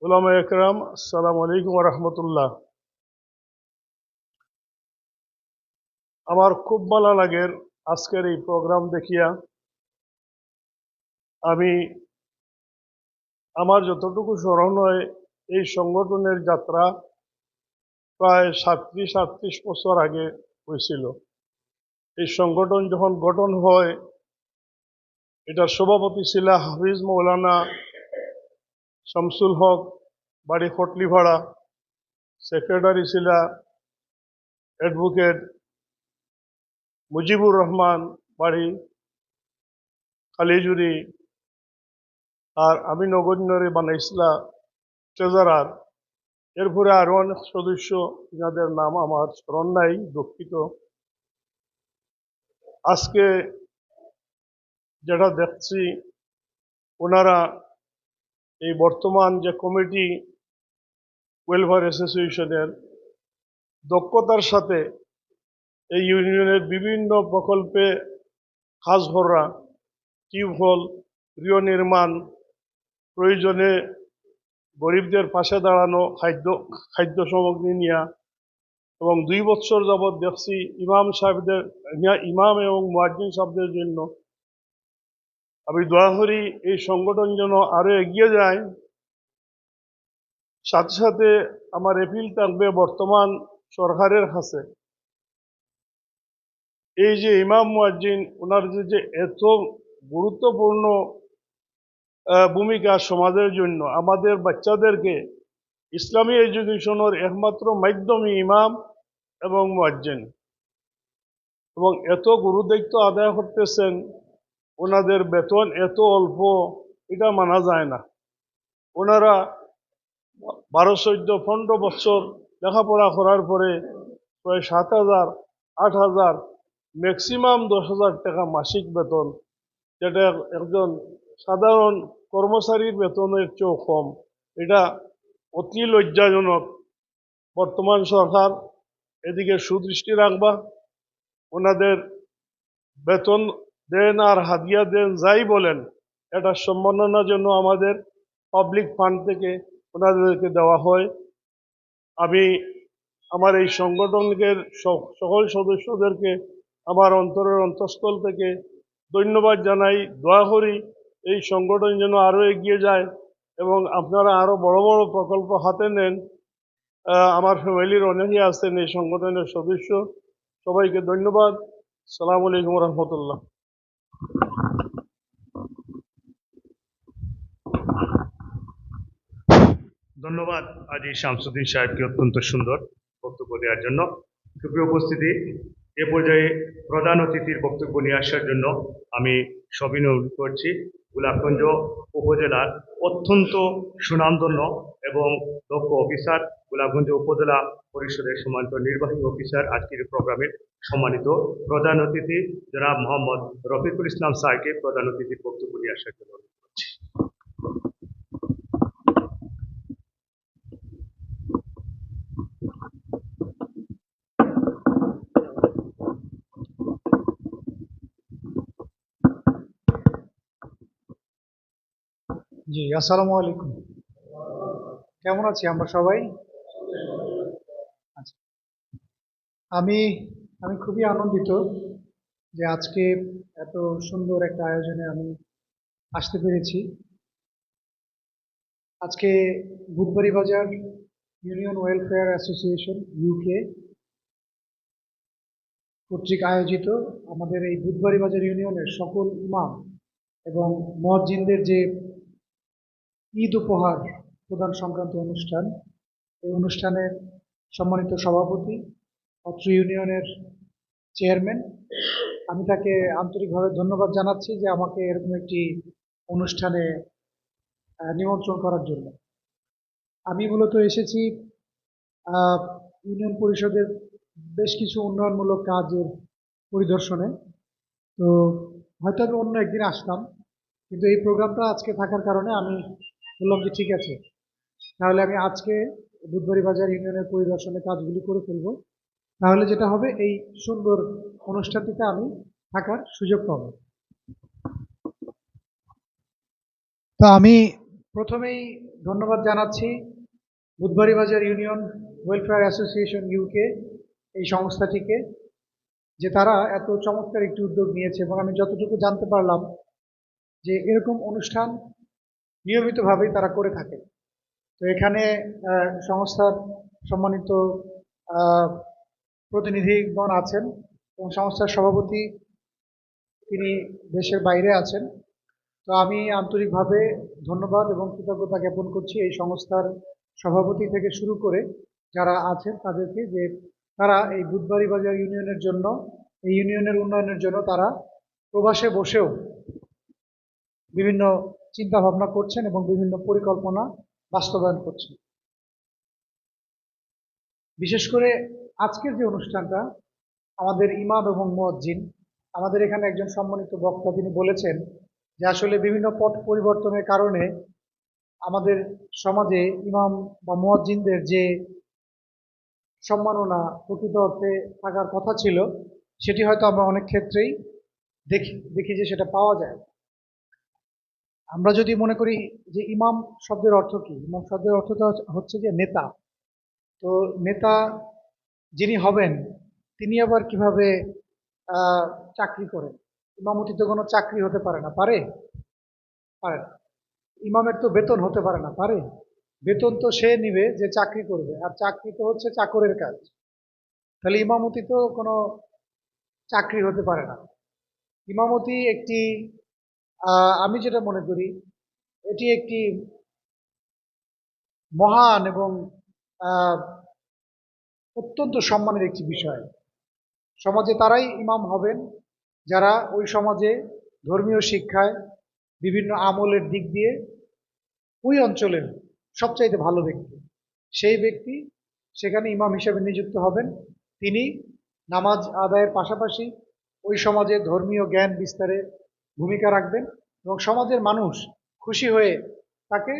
Speaker 13: উলামায়ে কেরাম, আসসালামু আলাইকুম ওয়া রাহমাতুল্লাহ। আমার খুব ভালো লাগে আজকের এই প্রোগ্রাম দেখিয়া। আমি আমার যতটুকু স্মরণ হয়, এই সংগঠনের যাত্রা প্রায় ৩৭ বছর আগে হয়েছিল। এই সংগঠন যখন গঠন হয়, এটার সভাপতি ছিল হাফিজ মৌলানা শামসুল হক, বাড়ি ফটলিভাড়া। সেক্রেটারি ছিল অ্যাডভোকেট মুজিবুর রহমান, বাড়ি কালিজুরি। আর আমি নগণ্যরে বানাইছিলা ট্রেজারার। এরপরে আরো অনেক সদস্য, যাদের নাম আমার স্মরণ নাই, দুঃখিত। আজকে যেটা দেখছি, ওনারা এই বর্তমান যে কমিটি ওয়েলফেয়ার অ্যাসোসিয়েশনের দক্ষতার সাথে এই ইউনিয়নের বিভিন্ন প্রকল্পে কাজ করা, টিউবওয়েল, গৃহ নির্মাণ, প্রয়োজনে গরিবদের পাশে দাঁড়ানো, খাদ্য সামগ্রী নেওয়া, এবং 2 বছর যাবৎ দেখছি ইমাম এবং মুয়াজ্জিন সাহেবদের জন্য। আমি দোয়া করি এই সংগঠন যেন আরো এগিয়ে যায়। সাথে সাথে আমার এপিল থাকবে বর্তমান সরকারের কাছে, এই যে ইমাম মুয়াজ্জিন ওনার যে এত গুরুত্বপূর্ণ ভূমিকা সমাজের জন্য, আমাদের বাচ্চাদেরকে ইসলামী এডুকেশনের একমাত্র মাধ্যমই ইমাম এবং মুয়াজ্জিন, এবং এত গুরু দায়িত্ব আদায় করতেছেন, ওনাদের বেতন এত অল্প, এটা মানা যায় না। ওনারা 12, 14, 15 বছর লেখাপড়া করার পরে প্রায় 7,000, 8,000, ম্যাক্সিমাম 10,000 টাকা মাসিক বেতন, যেটা একজন সাধারণ কর্মচারীর বেতনের চেয়েও কম। এটা অতি লজ্জাজনক। বর্তমান সরকার এদিকে সুদৃষ্টি রাখবা, ওনাদের বেতন দেন আর হাদিয়া দেন, যাই বলেন, এটা সম্মাননার জন্য আমাদের পাবলিক ফান্ড থেকে ওনাদেরকে দেওয়া হয়। আমি আমার এই সংগঠনের সকল সদস্যদেরকে আমার অন্তরের অন্তঃস্থল থেকে ধন্যবাদ জানাই। দোয়া করি এই সংগঠন যেন আরো এগিয়ে যায় এবং আপনারা আরো বড় বড় প্রকল্প হাতে নেন। আমার ফ্যামিলির অনেকেই আছেন এই সংগঠনের সদস্য। সবাইকে ধন্যবাদ। আসসালামু আলাইকুম রহমতুল্লাহ।
Speaker 2: ধন্যবাদ আজি শামসুদ্দিন সাহেবকে অত্যন্ত সুন্দর বক্তব্য দেওয়ার জন্য। সুপ্রিয় উপস্থিতি, এ পর্যায়ে প্রধান অতিথির বক্তব্য নিয়ে আসার জন্য আমি সবিনয় অনুরোধ করছি গোলাপগঞ্জ উপজেলার অত্যন্ত সুনামধন্য এবং দক্ষ অফিসার, গোলাপগঞ্জ উপজেলা পরিষদের সম্মানিত নির্বাহী অফিসার, আজকের প্রোগ্রামের সম্মানিত প্রধান অতিথি জনাব মোহাম্মদ রফিকুল ইসলাম স্যারকে প্রধান অতিথির বক্তব্য নিয়ে আসার জন্য অনুরোধ করছি।
Speaker 14: জি, আসসালামু আলাইকুম। কেমন আছি আমরা সবাই? আচ্ছা, আমি খুবই আনন্দিত যে আজকে এত সুন্দর একটা আয়োজনে আমি আসতে পেরেছি। আজকে বুধবাড়ি বাজার ইউনিয়ন ওয়েলফেয়ার অ্যাসোসিয়েশন ইউকে কর্তৃক আয়োজিত আমাদের এই বুধবাড়ি বাজার ইউনিয়নের সকল ইমাম এবং মুয়াজ্জিনদের যে ঈদ উপহার প্রদান সংক্রান্ত অনুষ্ঠান, এই অনুষ্ঠানের সম্মানিত সভাপতি, অত্র ইউনিয়নের চেয়ারম্যান, আমি তাকে আন্তরিকভাবে ধন্যবাদ জানাচ্ছি যে আমাকে এরকম একটি অনুষ্ঠানে নিমন্ত্রণ করার জন্য। আমি মূলত এসেছি ইউনিয়ন পরিষদের বেশ কিছু উন্নয়নমূলক কাজের পরিদর্শনে। তো হয়তো আমি অন্য একদিন আসতাম, কিন্তু এই প্রোগ্রামটা আজকে থাকার কারণে আমি বললাম যে ঠিক আছে, তাহলে আমি আজকে বুধবাড়ি বাজার ইউনিয়নের পরিদর্শনের কাজগুলি করে ফেলব। তাহলে যেটা হবে, এই সুন্দর অনুষ্ঠানটিতে আমি থাকার সুযোগ পাব। তো আমি প্রথমেই ধন্যবাদ জানাচ্ছি বুধবাড়ি বাজার ইউনিয়ন ওয়েলফেয়ার অ্যাসোসিয়েশন ইউকে, এই সংস্থাটিকে, যে তারা এত চমৎকার একটি উদ্যোগ নিয়েছে। এবং আমি যতটুকু জানতে পারলাম যে এরকম অনুষ্ঠান নিয়মিতভাবেই তারা করে থাকে। তো এখানে সংস্থার সম্মানিত প্রতিনিধিগণ আছেন এবং সংস্থার সভাপতি তিনি দেশের বাইরে আছেন। তো আমি আন্তরিকভাবে ধন্যবাদ এবং কৃতজ্ঞতা জ্ঞাপন করছি এই সংস্থার সভাপতি থেকে শুরু করে যারা আছেন তাদেরকে, যে তারা এই বুধবাড়ি বাজার ইউনিয়নের জন্য, এই ইউনিয়নের উন্নয়নের জন্য তারা প্রবাসে বসেও বিভিন্ন চিন্তা ভাবনা করছেন এবং বিভিন্ন পরিকল্পনা বাস্তবায়ন করছেন। বিশেষ করে আজকের যে অনুষ্ঠানটা, আমাদের ইমাম এবং মুয়াজ্জিন, আমাদের এখানে একজন সম্মানিত বক্তা তিনি বলেছেন যে আসলে বিভিন্ন পট পরিবর্তনের কারণে আমাদের সমাজে ইমাম বা মুয়াজ্জিনদের যে সম্মাননা প্রকৃত অর্থে থাকার কথা ছিল, সেটি হয়তো আমরা অনেক ক্ষেত্রেই দেখি যে সেটা পাওয়া যায়। আমরা যদি মনে করি যে ইমাম শব্দের অর্থ কি, ইমাম শব্দের অর্থটা হচ্ছে যে নেতা। তো নেতা যিনি হবেন তিনি আবার কিভাবে চাকরি করেন? ইমামতি তো কোনো চাকরি হতে পারে না, পারে? পারে না। ইমামের তো বেতন হতে পারে না, পারে? বেতন তো সে নিবে যে চাকরি করবে, আর চাকরি তো হচ্ছে চাকরের কাজ। তাহলে ইমামতি তো কোনো চাকরি হতে পারে না। ইমামতি একটি আমি যেটা মনে করি এটি একটি মহান এবং অত্যন্ত সম্মানের একটি বিষয়। সমাজে তারাই ইমাম হবেন যারা ওই সমাজে ধর্মীয় শিক্ষায় বিভিন্ন আমলের দিক দিয়ে ওই অঞ্চলের সবচাইতে ভালো ব্যক্তি। সেই ব্যক্তি সেখানে ইমাম হিসেবে নিযুক্ত হবেন। তিনি নামাজ আদায়ের পাশাপাশি ওই সমাজে ধর্মীয় জ্ঞান বিস্তারে ভূমিকা রাখবেন এবং সমাজের মানুষ খুশি হয়ে তাকে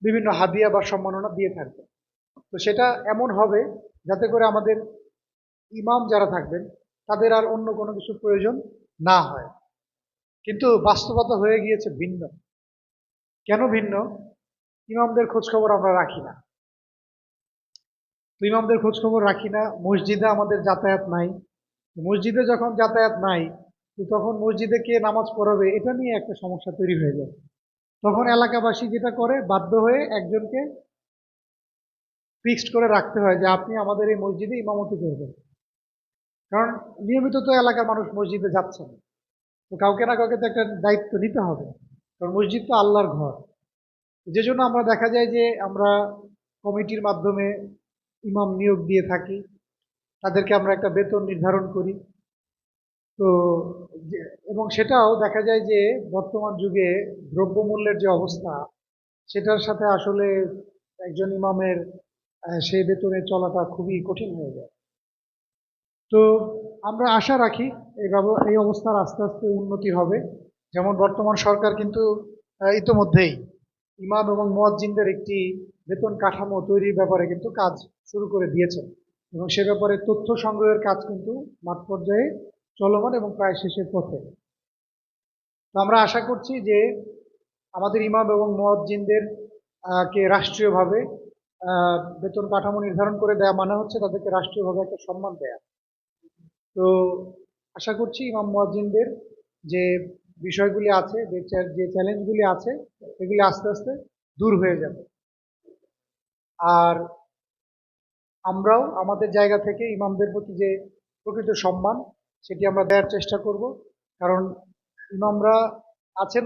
Speaker 14: বিভিন্ন হাদিয়া বা সম্মাননা দিয়ে থাকবে। তো সেটা এমন হবে যাতে করে আমাদের ইমাম যারা থাকবেন তাদের আর অন্য কোনো কিছু প্রয়োজন না হয়। কিন্তু বাস্তবতা হয়ে গিয়েছে ভিন্ন। কেন ভিন্ন? ইমামদের খোঁজখবর আমরা রাখি না। তো ইমামদের খোঁজখবর রাখি না, মসজিদে আমাদের যাতায়াত নাই। মসজিদে যখন যাতায়াত নাই, তো তখন মসজিদে কে নামাজ পড়াবে এটা নিয়ে একটা সমস্যা তৈরি হয়ে যায়। তখন এলাকাবাসী যেটা করে, বাধ্য হয়ে একজনকে ফিক্সড করে রাখতে হয় যে আপনি আমাদের এই মসজিদে ইমামতি করবেন। কারণ নিয়মিত তো এলাকার মানুষ মসজিদে যাচ্ছে না, তো কাউকে না কাউকে তো একটা দায়িত্ব নিতে হবে, কারণ মসজিদ তো আল্লাহর ঘর। যে জন্য আমরা দেখা যায় যে আমরা কমিটির মাধ্যমে ইমাম নিয়োগ দিয়ে থাকি, তাদেরকে আমরা একটা বেতন নির্ধারণ করি। তো এবং সেটাও দেখা যায় যে বর্তমান যুগে দ্রব্যমূল্যের যে অবস্থা, সেটার সাথে আসলে একজন ইমামের সেই বেতনে চলাটা খুবই কঠিন হয়ে যায়। তো আমরা আশা রাখি এই অবস্থার আস্তে আস্তে উন্নতি হবে। যেমন বর্তমান সরকার কিন্তু ইতোমধ্যেই ইমাম এবং মুয়াজ্জিনদের একটি বেতন কাঠামো তৈরির ব্যাপারে কিন্তু কাজ শুরু করে দিয়েছে এবং সে ব্যাপারে তথ্য সংগ্রহের কাজ কিন্তু মাঠ পর্যায়ে চলমান এবং প্রায় শেষের পথে। তো আমরা আশা করছি যে আমাদের ইমাম এবং মুয়াজ্জিনদের কে রাষ্ট্রীয়ভাবে বেতন কাঠামো নির্ধারণ করে দেয়া মানে হচ্ছে তাদেরকে রাষ্ট্রীয়ভাবে একটা সম্মান দেয়া। তো আশা করছি ইমাম মুয়াজ্জিনদের যে বিষয়গুলি আছে, যে চ্যালেঞ্জগুলি আছে, এগুলি আস্তে আস্তে দূর হয়ে যাবে। আর আমরাও আমাদের জায়গা থেকে ইমামদের প্রতি যে প্রকৃত সম্মান সেটি আমরা দেওয়ার চেষ্টা করব। কারণ ইমামরা আছেন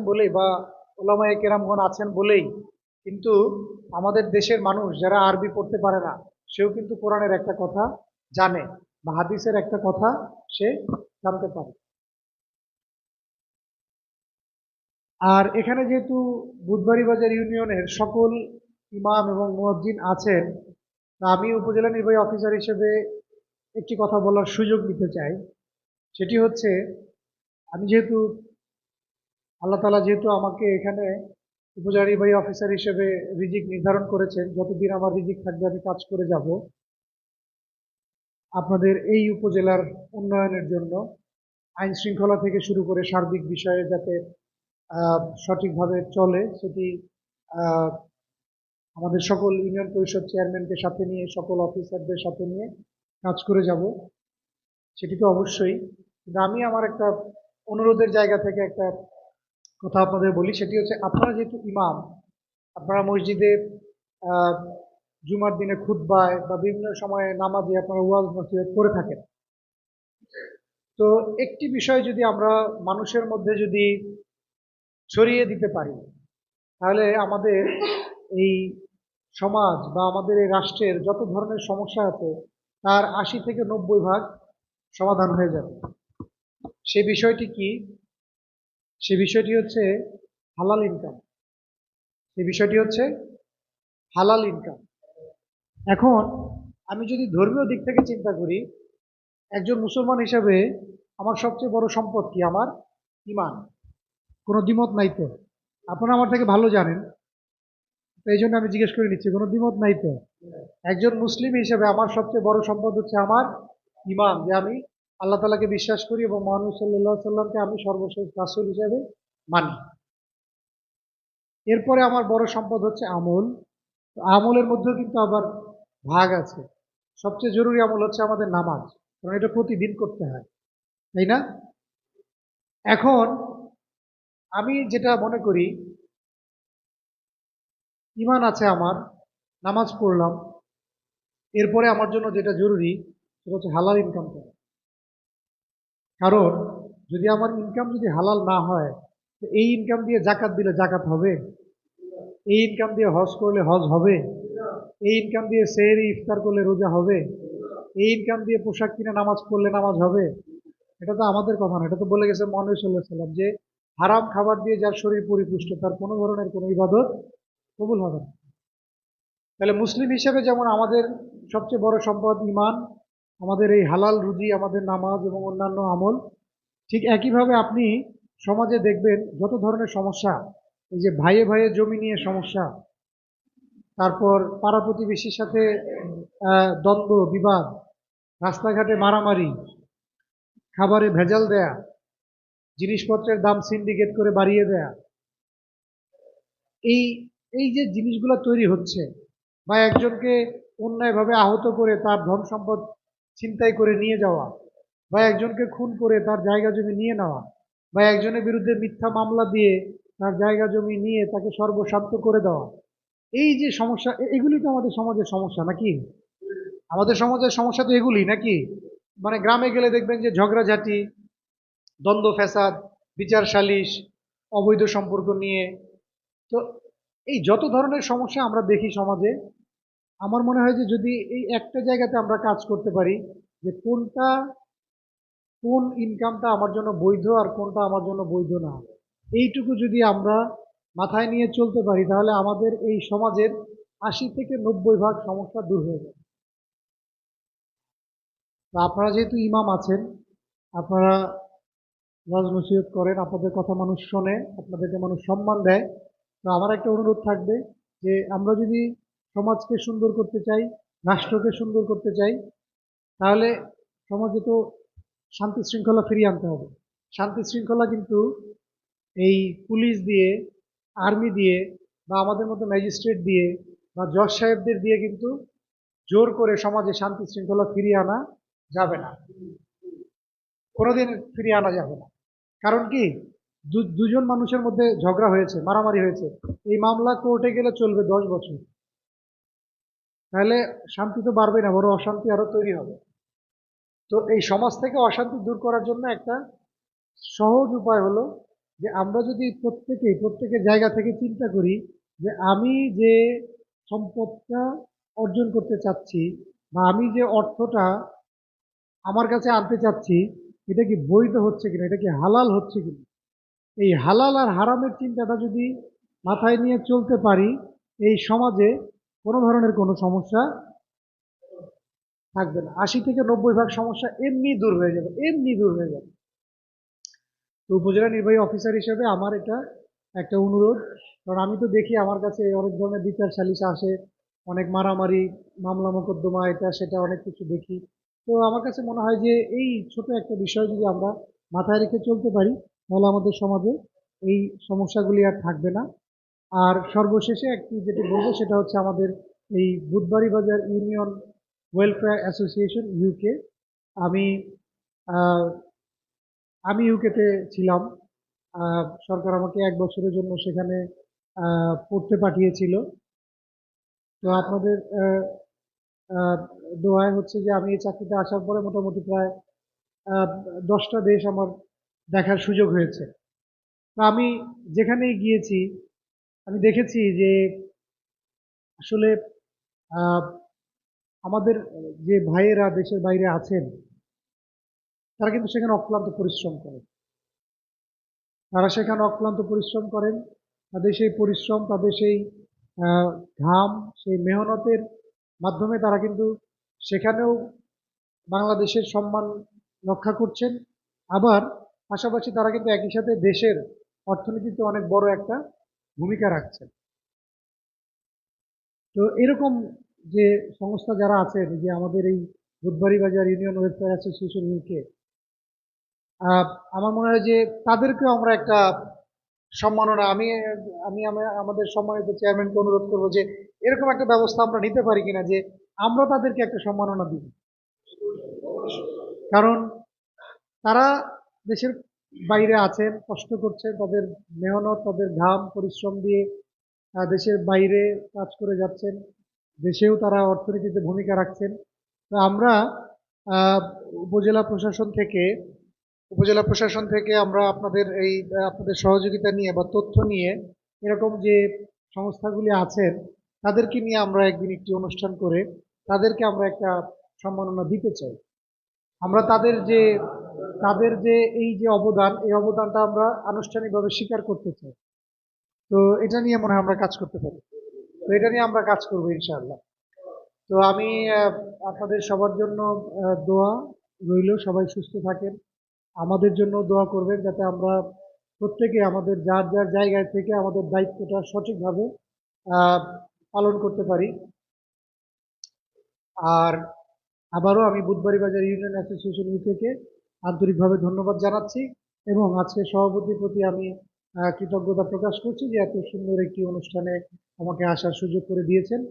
Speaker 14: বলেই বা ওলামায়ে কেরামগণ আছেন বলেই কিন্তু আমাদের দেশের মানুষ যারা আরবি পড়তে পারে না, সেও কিন্তু কোরআনের একটা কথা জানে বা হাদিসের একটা কথা সে জানতে পারে। আর এখানে যেহেতু বুধবাড়িবাজার ইউনিয়নের সকল ইমাম এবং মুয়াজ্জিন আছেন, তা আমি উপজেলা নির্বাহী অফিসার হিসেবে একটি কথা বলার সুযোগ নিতে চাই। সেটি হচ্ছে, আমি যেহেতু আল্লাহ তাআলা যেহেতু আমাকে এখানে উপজেলা নির্বাহী অফিসার হিসেবে রিজিক নির্ধারণ করেছেন, যতদিন আমার রিজিক থাকবে আমি কাজ করে যাব আপনাদের এই উপজেলার উন্নয়নের জন্য। আইন শৃঙ্খলা থেকে শুরু করে সার্বিক বিষয়ে যাতে সঠিকভাবে চলে, সেটি আমাদের সকল ইউনিয়ন পরিষদ চেয়ারম্যানকে সাথে নিয়ে, সকল অফিসারদের সাথে নিয়ে কাজ করে যাব, সেটি তো অবশ্যই। কিন্তু আমি আমার একটা অনুরোধের জায়গা থেকে একটা কথা আপনাদের বলি। সেটি হচ্ছে, আপনারা যেহেতু ইমাম, আপনারা মসজিদে জুমার দিনে খুতবায় বা বিভিন্ন সময়ে নামাজে আপনারা ওয়াজ নসিহত করে থাকেন। তো একটি বিষয় যদি আমরা মানুষের মধ্যে যদি ছড়িয়ে দিতে পারি, তাহলে আমাদের এই সমাজ বা আমাদের এই রাষ্ট্রের যত ধরনের সমস্যা আছে তার ৮০ থেকে ৯০% সমাধান হয়ে যাবে। সেই বিষয়টি কি? সেই বিষয়টি হচ্ছে হালাল ইনকাম। সেই বিষয়টি হচ্ছে হালাল ইনকাম। এখন আমি যদি ধর্মীয় দিক থেকে চিন্তা করি, একজন মুসলমান হিসাবে আমার সবচেয়ে বড় সম্পদ কি? আমার ঈমান। কোনো দ্বিমত নাই তো? আপনারা আমার থেকে ভালো জানেন, তো এই জন্য আমি জিজ্ঞেস করে নিচ্ছি, কোনো দ্বিমত নাই তো? একজন মুসলিম হিসেবে আমার সবচেয়ে বড় সম্পদ হচ্ছে আমার ঈমান, যে আমি আল্লাহ তাআলাকে বিশ্বাস করি এবং মুহাম্মদ সাল্লাল্লাহু আলাইহি সাল্লামকে আমি সর্বশেষ রাসূল হিসেবে মানি। এরপরে আমার বড় সম্পদ হচ্ছে আমল। তো আমলের মধ্যেও কিন্তু আবার ভাগ আছে। সবচেয়ে জরুরি আমল হচ্ছে আমাদের নামাজ, কারণ এটা প্রতিদিন করতে হয়, তাই না? এখন আমি যেটা মনে করি, ঈমান আছে আমার, নামাজ পড়লাম, এরপরে আমার জন্য যেটা জরুরি সেটা হচ্ছে হালাল ইনকাম করা। কারণ যদি আমার ইনকাম যদি হালাল না হয়, তো এই ইনকাম দিয়ে জাকাত দিলে জাকাত হবে, এই ইনকাম দিয়ে হজ করলে হজ হবে, এই ইনকাম দিয়ে সেহরি ইফতার করলে রোজা হবে, এই ইনকাম দিয়ে পোশাক কিনে নামাজ পড়লে নামাজ হবে। এটা তো আমাদের কথা না, এটা তো বলে গেছে মুহাম্মদ সাল্লাল্লাহু আলাইহি সাল্লাম যে হারাম খাবার দিয়ে যার শরীর পরিপুষ্ট তার কোনো ধরনের কোনো ইবাদত কবুল হবে না। তাহলে মুসলিম হিসেবে যেমন আমাদের সবচেয়ে বড় সম্পদ ঈমান, আমাদের এই হালাল রুজি, আমাদের নামাজ এবং অন্যান্য আমল, ঠিক একইভাবে আপনি সমাজে দেখবেন যত ধরনের সমস্যা, এই যে ভাইয়ে ভাইয়ে জমি নিয়ে সমস্যা, তারপর পাড়া প্রতিবেশীর সাথে দ্বন্দ্ব বিবাদ, রাস্তাঘাটে মারামারি, খাবারে ভেজাল দেয়া, জিনিসপত্রের দাম সিন্ডিকেট করে বাড়িয়ে দেয়া, এই এই যে জিনিসগুলো তৈরি হচ্ছে, বা একজনকে অন্যায়ভাবে আহত করে তার ধন সম্পদ ছিনতাই করে নিয়ে যাওয়া, বা একজনকে খুন করে তার জায়গা জমি নিয়ে নেওয়া, বা একজনের বিরুদ্ধে মিথ্যা মামলা দিয়ে তার জায়গা জমি নিয়ে তাকে সর্বশান্ত করে দেওয়া, এই যে সমস্যা, এগুলি তো আমাদের সমাজের সমস্যা নাকি? আমাদের সমাজের সমস্যা তো এগুলি নাকি? মানে গ্রামে গেলে দেখবেন যে ঝগড়াঝাটি, দ্বন্দ্ব ফ্যাসাদ, বিচার সালিশ, অবৈধ সম্পর্ক নিয়ে। তো এই যত ধরনের সমস্যা আমরা দেখি সমাজে, আমার মনে হয় যে যদি এই একটা জায়গাতে আমরা কাজ করতে পারি, যে কোন ইনকামটা আমার জন্য বৈধ আর কোনটা আমার জন্য বৈধ না, এইটুকু যদি আমরা মাথায় নিয়ে চলতে পারি, তাহলে আমাদের এই সমাজের ৮০ থেকে ৯০% সমস্যা দূর হয়ে যাবে। তো আপনারা যেহেতু ইমাম আছেন, আপনারা ওয়াজ নসিহত করেন, আপনাদের কথা মানুষ শোনে, আপনাদেরকে মানুষ সম্মান দেয়, তো আমার একটা অনুরোধ থাকবে যে আমরা যদি সমাজকে সুন্দর করতে চাই, রাষ্ট্রকে সুন্দর করতে চাই, তাহলে সমাজে তো শান্তি শৃঙ্খলা ফিরিয়ে আনতে হবে। শান্তি শৃঙ্খলা কিন্তু এই পুলিশ দিয়ে, আর্মি দিয়ে, বা আমাদের মতো ম্যাজিস্ট্রেট দিয়ে, বা জজ সাহেবদের দিয়ে কিন্তু জোর করে সমাজে শান্তি শৃঙ্খলা ফিরিয়ে আনা যাবে না, কোনোদিন ফিরিয়ে আনা যাবে না। কারণ কি, দুজন মানুষের মধ্যে ঝগড়া হয়েছে, মারামারি হয়েছে, এই মামলা কোর্টে গেলে চলবে 10 বছর, তাহলে শান্তি তো বাড়বে না, বড় অশান্তি আরো তৈরি হবে। তো এই সমাজ থেকে অশান্তি দূর করার জন্য একটা সহজ উপায় হলো যে আমরা যদি প্রত্যেকের জায়গা থেকে চিন্তা করি যে আমি যে সম্পদটা অর্জন করতে চাচ্ছি, বা আমি যে অর্থটা আমার কাছে আনতে চাচ্ছি, এটা কি বৈধ হচ্ছে কিনা, এটা কি হালাল হচ্ছে কিনা, এই হালাল আর হারামের চিন্তাটা যদি মাথায় নিয়ে চলতে পারি, এই সমাজে কোনো ধরনের কোনো সমস্যা থাকবে না। ৮০ থেকে ৯০% সমস্যা এমনি দূর হয়ে যাবে, এমনি দূর হয়ে যাবে। তো উপজেলা নির্বাহী অফিসার হিসেবে আমার এটা একটা অনুরোধ, কারণ আমি তো দেখি আমার কাছে অনেক ধরনের বিচার সালিশ আসে, অনেক মারামারি, মামলা মোকদ্দমা, এটা সেটা অনেক কিছু দেখি। তো আমার কাছে মনে হয় যে এই ছোট একটা বিষয় যদি আমরা মাথায় রেখে চলতে পারি, তাহলে আমাদের সমাজে এই সমস্যাগুলি আর থাকবে না। আর সর্বশেষে একটি যেটি বলবো সেটা হচ্ছে আমাদের এই বুধবাড়ি বাজার ইউনিয়ন ওয়েলফেয়ার অ্যাসোসিয়েশন ইউকে, আমি ইউকেতে ছিলাম। সরকার আমাকে 1 বছরের জন্য সেখানে পড়তে পাঠিয়েছিল। তো আপনাদের দোয়ায় হচ্ছে যে আমি এই চাকরিতে আসার পরে মোটামুটি প্রায় 10টা দেশ আমার দেখার সুযোগ হয়েছে। তো আমি যেখানেই গিয়েছি আমি দেখেছি যে আসলে আমাদের যে ভাইয়েরা দেশের বাইরে আছেন, তারা কিন্তু সেখানে অক্লান্ত পরিশ্রম করেন। তারা সেখানে অক্লান্ত পরিশ্রম করেন, তাদের সেই পরিশ্রম, তাদের সেই ঘাম, সেই মেহনতের মাধ্যমে তারা কিন্তু সেখানেও বাংলাদেশের সম্মান রক্ষা করছেন। আবার পাশাপাশি তারা কিন্তু একই সাথে দেশের অর্থনীতিতে অনেক বড় একটা ভূমিকা রাখছেন। তো এরকম যে সংস্থা যারা আছেন, যে আমাদের এই বুধবাড়ি বাজার ইউনিয়ন ওয়েলফেয়ার অ্যাসোসিয়েশন ইউকে, আমার মনে হয় যে তাদেরকেও আমরা একটা সম্মাননা, আমাদের সম্মানিত চেয়ারম্যানকে অনুরোধ করবো যে এরকম একটা ব্যবস্থা আমরা নিতে পারি কিনা, যে আমরা তাদেরকে একটা সম্মাননা দিব। কারণ তারা দেশের বাইরে আছেন, কষ্ট করছেন, তাদের মেহনত, তাদের ঘাম পরিশ্রম দিয়ে দেশের বাইরে কাজ করে যাচ্ছেন, দেশেও তারা অর্থনীতিতে ভূমিকা রাখছেন। তো আমরা উপজেলা প্রশাসন থেকে আমরা আপনাদের সহযোগিতা নিয়ে বা তথ্য নিয়ে এরকম যে সংস্থাগুলি আছেন তাদেরকে নিয়ে আমরা একদিন একটি অনুষ্ঠান করে তাদেরকে আমরা একটা সম্মাননা দিতে চাই। আমরা তাদের যে এই যে অবদান, এই অবদানটা আমরা আনুষ্ঠানিকভাবে স্বীকার করতে চাই। তো এটা নিয়ে মনে হয় আমরা কাজ করতে পারি। তো এটা নিয়ে আমরা কাজ করবো ইনশাআল্লাহ। তো আমি আপনাদের সবার জন্য দোয়া রইল, সবাই সুস্থ থাকেন, আমাদের জন্য দোয়া করবেন যাতে আমরা প্রত্যেকে আমাদের যার যার জায়গায় থেকে আমাদের দায়িত্বটা সঠিকভাবে পালন করতে পারি। আর আবারও আমি বুধবাড়ি বাজার ইউনিয়ন অ্যাসোসিয়েশন থেকে আন্তরিকভাবে ধন্যবাদ জানাচ্ছি এবং আজকে সভাপতির প্রতি আমি কৃতজ্ঞতা প্রকাশ করছি যে এত সুন্দর একটি অনুষ্ঠানে আমাকে আসার সুযোগ করে দিয়েছেন।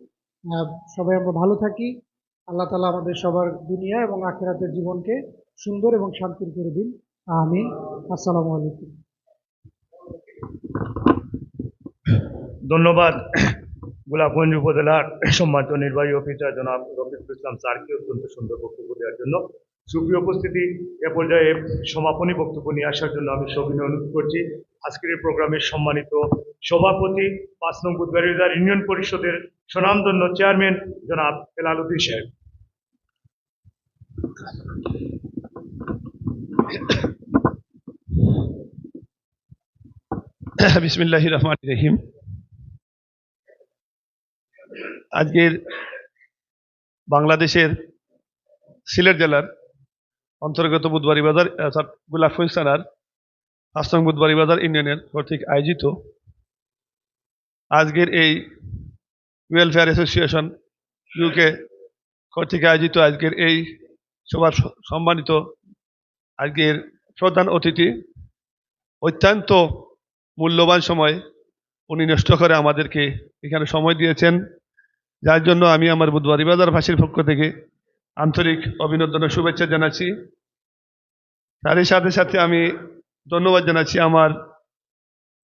Speaker 14: সবাই আমরা ভালো থাকি, আল্লাহ তাআলা আমাদের সবার দুনিয়া এবং আখিরাতের জীবনকে সুন্দর এবং শান্তির করে দিন, আমিন। আসসালামু আলাইকুম।
Speaker 2: ধন্যবাদ গোলাপগঞ্জ উপজেলার সম্মানিত নির্বাহী অফিসার জনাব রফিকুল ইসলাম স্যারকে অত্যন্ত সুন্দর বক্তব্য দেওয়ার জন্য। সুপ্রিয় উপস্থিতি, এ পর্যায়ে সমাপনী বক্তব্য নিয়ে আসার জন্য আমি সবিনয় অনুরোধ করছি আজকের এই প্রোগ্রামের সম্মানিত সভাপতি ৫ নং বুধবাড়ি বাজার ইউনিয়ন পরিষদের স্বনামধন্য চেয়ারম্যান জনাব হেলাল উদ্দিন সাহেব।
Speaker 1: বিসমিল্লাহির রহমানির রহিম। আজকের বাংলাদেশের সিলেট জেলার অন্তর্গত বুধবাড়ি বাজার গোলাপগঞ্জ থানার ৫ নং বুধবাড়ি বাজার ইউনিয়নের কর্তৃক আয়োজিত আজকের এই ওয়েলফেয়ার অ্যাসোসিয়েশন ইউকে কর্তৃক আয়োজিত আজকের এই সভার সম্মানিত আজকের প্রধান অতিথি অত্যন্ত মূল্যবান সময় উনি নষ্ট করে আমাদেরকে এখানে সময় দিয়েছেন, যার জন্য আমি আমার বুধবাড়ি বাজারবাসীর পক্ষ থেকে আন্তরিক অভিনন্দন ও শুভেচ্ছা জানাচ্ছি। তারই সাথে সাথে আমি ধন্যবাদ জানাচ্ছি আমার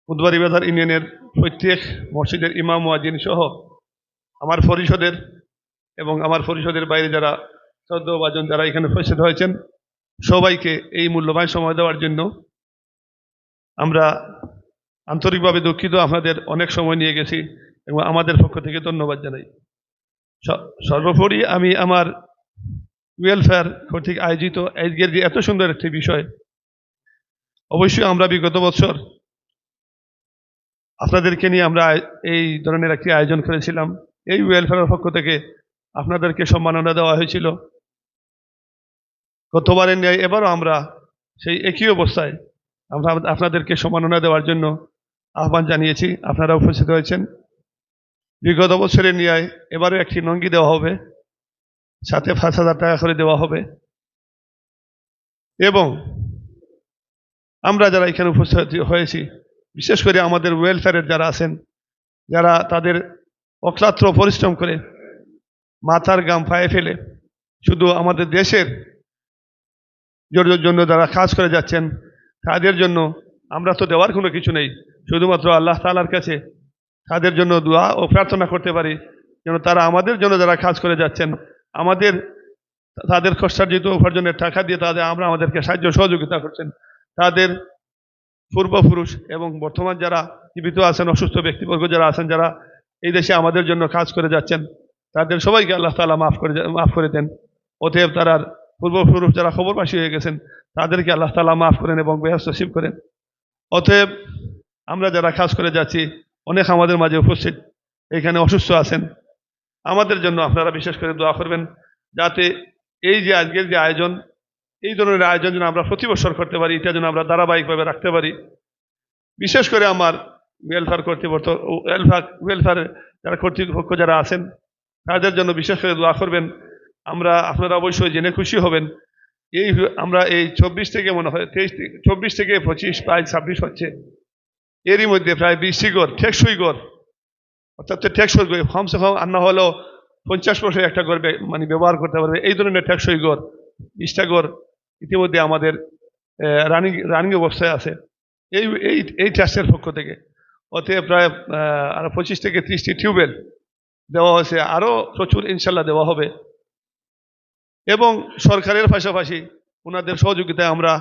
Speaker 1: বুধবাড়ি বাজার ইউনিয়নের প্রত্যেক মসজিদের ইমাম মুয়াজ্জিন সহ আমার পরিষদের এবং আমার পরিষদের বাইরে যারা শ্রদ্ধাভাজন যারা এখানে উপস্থিত হয়েছেন সবাইকে এই মূল্যবান সময় দেওয়ার জন্য। আমরা আন্তরিকভাবে দুঃখিত, আপনাদের অনেক সময় নিয়ে গেছি এবং আমাদের পক্ষ থেকে ধন্যবাদ জানাই। সর্বোপরি আমি আমার ওয়েলফেয়ার কর্তৃক আয়োজিত আজকের যে এত সুন্দর একটি বিষয়, অবশ্যই আমরা বিগত বছর আপনাদেরকে নিয়ে আমরা এই ধরনের একটি আয়োজন করেছিলাম। এই ওয়েলফেয়ারের পক্ষ থেকে আপনাদেরকে সম্মাননা দেওয়া হয়েছিল। গতবারের ন্যায় এবারও আমরা সেই একই অবস্থায় আমরা আপনাদেরকে সম্মাননা দেওয়ার জন্য আহ্বান জানিয়েছি, আপনারা উপস্থিত হয়েছেন। বিগত বছরের ন্যায় এবারও একটি লুঙ্গি দেওয়া হবে, সাথে ৫,০০০ টাকা করে দেওয়া হবে এবং আমরা যারা এখানে উপস্থিত হয়েছি, বিশেষ করে আমাদের ওয়েলফেয়ারের যারা আছেন, যারা তাদের অক্লান্ত পরিশ্রম করে মাথার ঘাম পায়ে ফেলে শুধু আমাদের দেশের জন্য যারা কাজ করে যাচ্ছেন, তাদের জন্য আমরা তো দেওয়ার কোনো কিছু নেই, শুধুমাত্র আল্লাহ তাআলার কাছে তাদের জন্য দোয়া ও প্রার্থনা করতে পারি যেন তারা আমাদের জন্য যারা কাজ করে যাচ্ছেন, তাদের কষ্টার্জিত উপার্জনের টাকা দিয়ে আমরা আমাদেরকে সাহায্য সহযোগিতা করছেন, তাদের পূর্বপুরুষ এবং বর্তমান যারা জীবিত আছেন, অসুস্থ ব্যক্তিবর্গ যারা আছেন, যারা এই দেশে আমাদের জন্য কাজ করে যাচ্ছেন, তাদের সবাইকে আল্লাহ তাআলা মাফ করে দেন। অতএব তার পূর্বপুরুষ যারা খবরবাসী হয়ে গেছেন তাদেরকে আল্লাহ তাআলা মাফ করেন এবং বেহেশত নসিব করেন। অতএব আমরা যারা কাজ করে যাচ্ছি, অনেক আমাদের মাঝে উপস্থিত এখানে অসুস্থ আছেন, আমাদের জন্য আপনারা বিশেষ করে দোয়া করবেন যাতে এই যে আজকের যে আয়োজন, এই ধরনের আয়োজন যেন আমরা প্রতি বছর করতে পারি, এটা যেন আমরা ধারাবাহিকভাবে রাখতে পারি। বিশেষ করে আমার
Speaker 13: ওয়েলফেয়ার কর্তৃপক্ষ ওয়েলফেয়ার যারা কর্তৃপক্ষ যারা আছেন তাদের জন্য বিশেষ করে দোয়া করবেন। আপনারা অবশ্যই জেনে খুশি হবেন, আমরা এই 24 থেকে মনে হয় 24 থেকে 25 প্রায় 26 হচ্ছে, এরই মধ্যে প্রায় 20টি গড় টেকসই গড়, অর্থাৎ টেকসই গড় কমসে কম আর না হলেও 50% একটা গড় মানে ব্যবহার করতে পারবে, এই ধরনের টেকসই গড় 20টা গড় ইতিমধ্যে আমাদের রানিং অবস্থায় আছে এই ট্রাস্টের পক্ষ থেকে। ওতে প্রায় আরো 25 থেকে 30টি টিউবওয়েল দেওয়া হয়েছে, আরো প্রচুর ইনশাল্লাহ দেওয়া হবে। এবং সরকারের পাশাপাশি ওনাদের সহযোগিতায় আমরা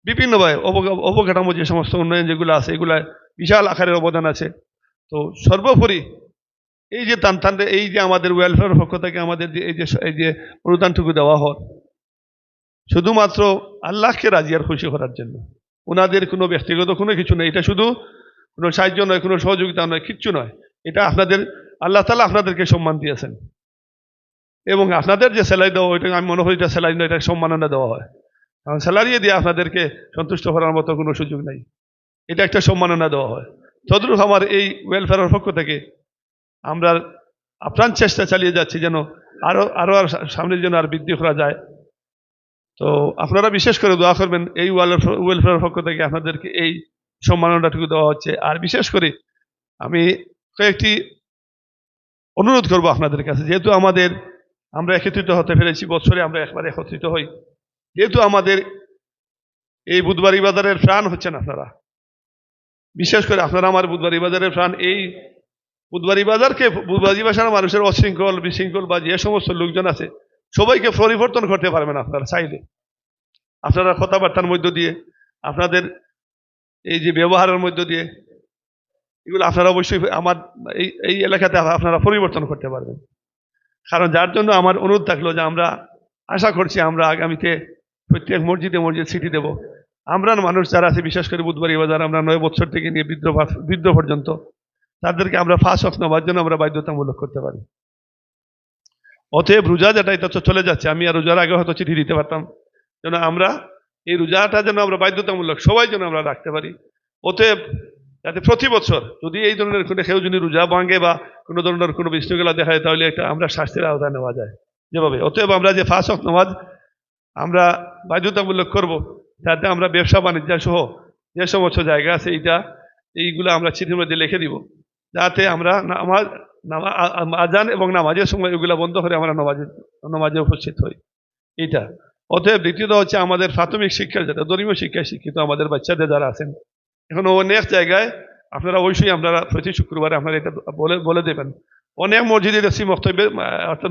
Speaker 13: বিভিন্নভাবে অবকাঠামো যে সমস্ত উন্নয়ন যেগুলো আছে এগুলা বিশাল আকারের অবদান আছে। তো সর্বোপরি এই যে এই যে আমাদের ওয়েলফেয়ার পক্ষ থেকে আমাদের এই যে অনুদানটুকু দেওয়া হয় শুধুমাত্র আল্লাহকে রাজি আর খুশি করার জন্য, ওনাদের কোনো ব্যক্তিগত কোনো কিছু নেই, এটা শুধু কোনো সাহায্য নয়, কোনো সহযোগিতা নয়, কিচ্ছু নয়, এটা আপনাদের আল্লাহ তাআলা আপনাদেরকে সম্মান দিয়েছেন। এবং আপনাদের যে স্যালারি দেওয়া ওইটা আমি মনে করি এটা স্যালারি নয়, এটা সম্মাননা দেওয়া হয়, কারণ স্যালারি দিয়ে আপনাদেরকে সন্তুষ্ট করার মতো কোনো সুযোগ নেই, এটা একটা সম্মাননা দেওয়া হয়। তদ্রূপ আমার এই ওয়েলফেয়ারের পক্ষ থেকে আমরা আপ্রাণ চেষ্টা চালিয়ে যাচ্ছি যেন আরো সামনের জন্য আর বৃদ্ধি করা যায়। তো আপনারা বিশেষ করে দোয়া করবেন, এই ওয়েলফেয়ারের পক্ষ থেকে আপনাদেরকে এই সম্মাননাটুকু দেওয়া হচ্ছে। আর বিশেষ করে আমি কয়েকটি অনুরোধ করব আপনাদের কাছে, যেহেতু আমরা একত্রিত হতে পেরেছি, বছরে আমরা একবার একত্রিত হই, যেহেতু আমাদের এই বুধবাড়ি বাজারের প্রাণ হচ্ছেন আপনারা, বিশেষ করে আপনারা আমার বুধবাড়ি বাজারের প্রাণ। এই বুধবাড়ি বাজারকে বুধবাড়ি ভাষার মানুষের অশৃঙ্খল বিশৃঙ্খল বা যে সমস্ত লোকজন আছে সবাইকে পরিবর্তন করতে পারবেন আপনারা চাইলে, আপনারা কথাবার্তার মধ্য দিয়ে, আপনাদের এই যে ব্যবহারের মধ্য দিয়ে, এগুলো আপনারা অবশ্যই আমার এই এলাকাতে আপনারা পরিবর্তন করতে পারবেন। কারণ যার জন্য আমার অনুরোধ থাকলো যে আমরা আশা করছি আমরা আগামীতে প্রত্যেক মসজিদে সিটি দেব। আমরা মানুষ যারা আছে বিশেষ করে বুধবাড়ি বাজার, আমরা 9 বছর থেকে নিয়ে বৃদ্ধ পর্যন্ত তাদেরকে আমরা 5 ওয়াক্ত নামাজের জন্য আমরা বাধ্যতামূলক করতে পারি। অতএব রোজা যেটা এটা তো চলে যাচ্ছে, আমি আর রোজার আগে হয়তো চিঠি দিতে পারতাম, যেন আমরা এই রোজাটা যেন আমরা বাধ্যতামূলক সবাই যেন আমরা রাখতে পারি। অতএব যাতে প্রতি বছর যদি এই ধরনের কোনো কেউ যদি রোজা ভাঙে বা কোনো ধরনের কোনো বিশৃঙ্খলা দেখায় তাহলে এটা আমরা শাস্তির আওতায় নেওয়া যায় যেভাবে। অতএব আমরা যে 5 ওয়াক্ত নামাজ আমরা বাধ্যতামূলক করব, যাতে আমরা ব্যবসা বাণিজ্য সহ যে সমস্ত জায়গা আছে এইগুলো আমরা চিঠির মধ্যে লিখে দিব, যাতে আমরা আজান এবং নামাজের সময় এগুলো বন্ধ করে আমরা নামাজে উপস্থিত হই এটা। অতএব দ্বিতীয়ত হচ্ছে আমাদের প্রাথমিক শিক্ষার যেটা ধর্মীয় শিক্ষায় শিক্ষিত আমাদের বাচ্চাদের যারা আছেন, এখন অনেক জায়গায় আপনারা অবশ্যই আপনারা প্রতি শুক্রবারে আপনারা এটা বলে দেবেন। অনেক মসজিদে দেখছি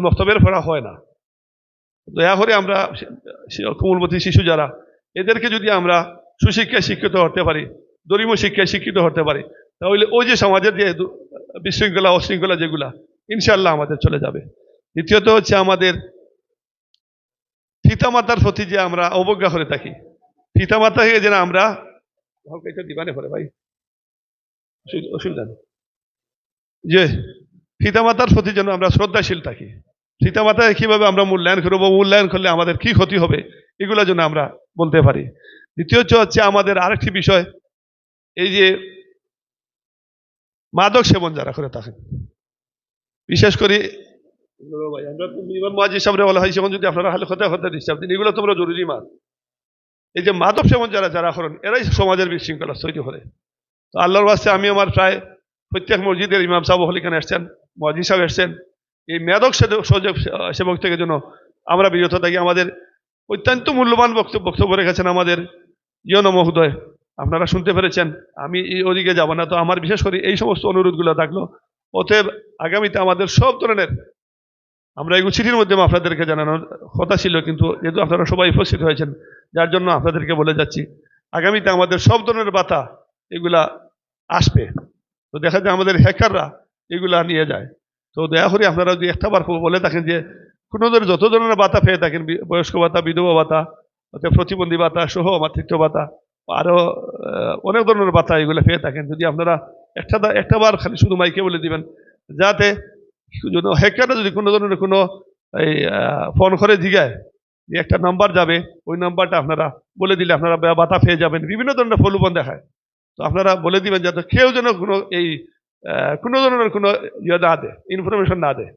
Speaker 13: মক্তবের পড়া হয় না, দয়া করে আমরা কোমলমতি শিশু যারা এদেরকে যদি আমরা সুশিক্ষায় শিক্ষিত হতে পারি, ধর্মীয় শিক্ষায় শিক্ষিত হতে পারি, তাহলে ওই যে সমাজের যে বিশৃঙ্খলা অশৃঙ্খলা যেগুলা ইনশাল্লাহ আমাদের চলে যাবে। দ্বিতীয়ত হচ্ছে আমাদের পিতামাতার প্রতি যে আমরা অবজ্ঞা করে থাকি, পিতামাতাকে যেন আমরা দিবানে পড়ে ভাই অসুবিধা নেই, যে পিতামাতার প্রতি যেন আমরা শ্রদ্ধাশীল থাকি, পিতামাতাকে কিভাবে আমরা মূল্যায়ন করবো, মূল্যায়ন করলে আমাদের কি ক্ষতি হবে এগুলো যেন আমরা বলতে পারি। দ্বিতীয়ত হচ্ছে আমাদের আরেকটি বিষয়, এই যে মাদক সেবন যারা করে থাকেন, বিশেষ করে সামনে বলা হয়, সেমন যদি আপনারা কথা ডিস্টার্ব দিন, এগুলো তোমরা জরুরি মাল। এই যে মাদক সেবন যারা করেন এরাই সমাজের বিশৃঙ্খলা তৈরি করে। তো আল্লাহর বাস্তে আমি আমার প্রায় প্রত্যেক মসজিদের ইমাম সাহেব এখানে এসছেন, মুয়াজ্জিন সাহেব এসছেন, এই মাদক সেবক থেকে যেন আমরা বিরত থাকি। আমাদের অত্যন্ত মূল্যবান বক্তব্য রেখেছেন আমাদের ইয়ন মহোদয়, আপনারা শুনতে পেরেছেন, আমি এই ওদিকে যাব না। তো আমার বিশেষ করে এই সমস্ত অনুরোধগুলো থাকলো। অতএব আগামীতে আমাদের সব ধরনের, আমরা এগুলো চিঠির মাধ্যমে আপনাদেরকে জানানোর কথা ছিল, কিন্তু যেহেতু আপনারা সবাই উপস্থিত হয়েছেন যার জন্য আপনাদেরকে বলে যাচ্ছি, আগামীতে আমাদের সব ধরনের বাতা এগুলা আসবে। তো দেখা যায় আমাদের হ্যাকাররা এগুলা নিয়ে যায়। তো দয়া করে আপনারা যদি একটাবার বলে থাকেন যে কোনো ধরনের যত ধরনের বাতা পেয়ে থাকেন, বয়স্ক ভাতা, বিধবা ভাতা, প্রতিবন্ধী ভাতা সহ মাতৃত্ব ভাতা, আরো অনেক ধরনের ভাতা এগুলো পেয়ে থাকেন, যদি আপনারা একটাবার খালি শুধু মাইকে বলে দিবেন, যাতে হ্যাকাররা যদি কোনো ধরনের কোনো এই ফোন করে জিগায় যে একটা নাম্বার যাবে, ওই নাম্বারটা আপনারা বলে দিলে আপনারা ভাতা পেয়ে যাবেন। বিভিন্ন ধরনের প্রলোভন দেখায়,
Speaker 15: তো আপনারা বলে দিবেন যাতে কেউ যেন কোনো এই কোনো ধরনের কোনো ইয়ে না দেয়, ইনফরমেশন না দেয়,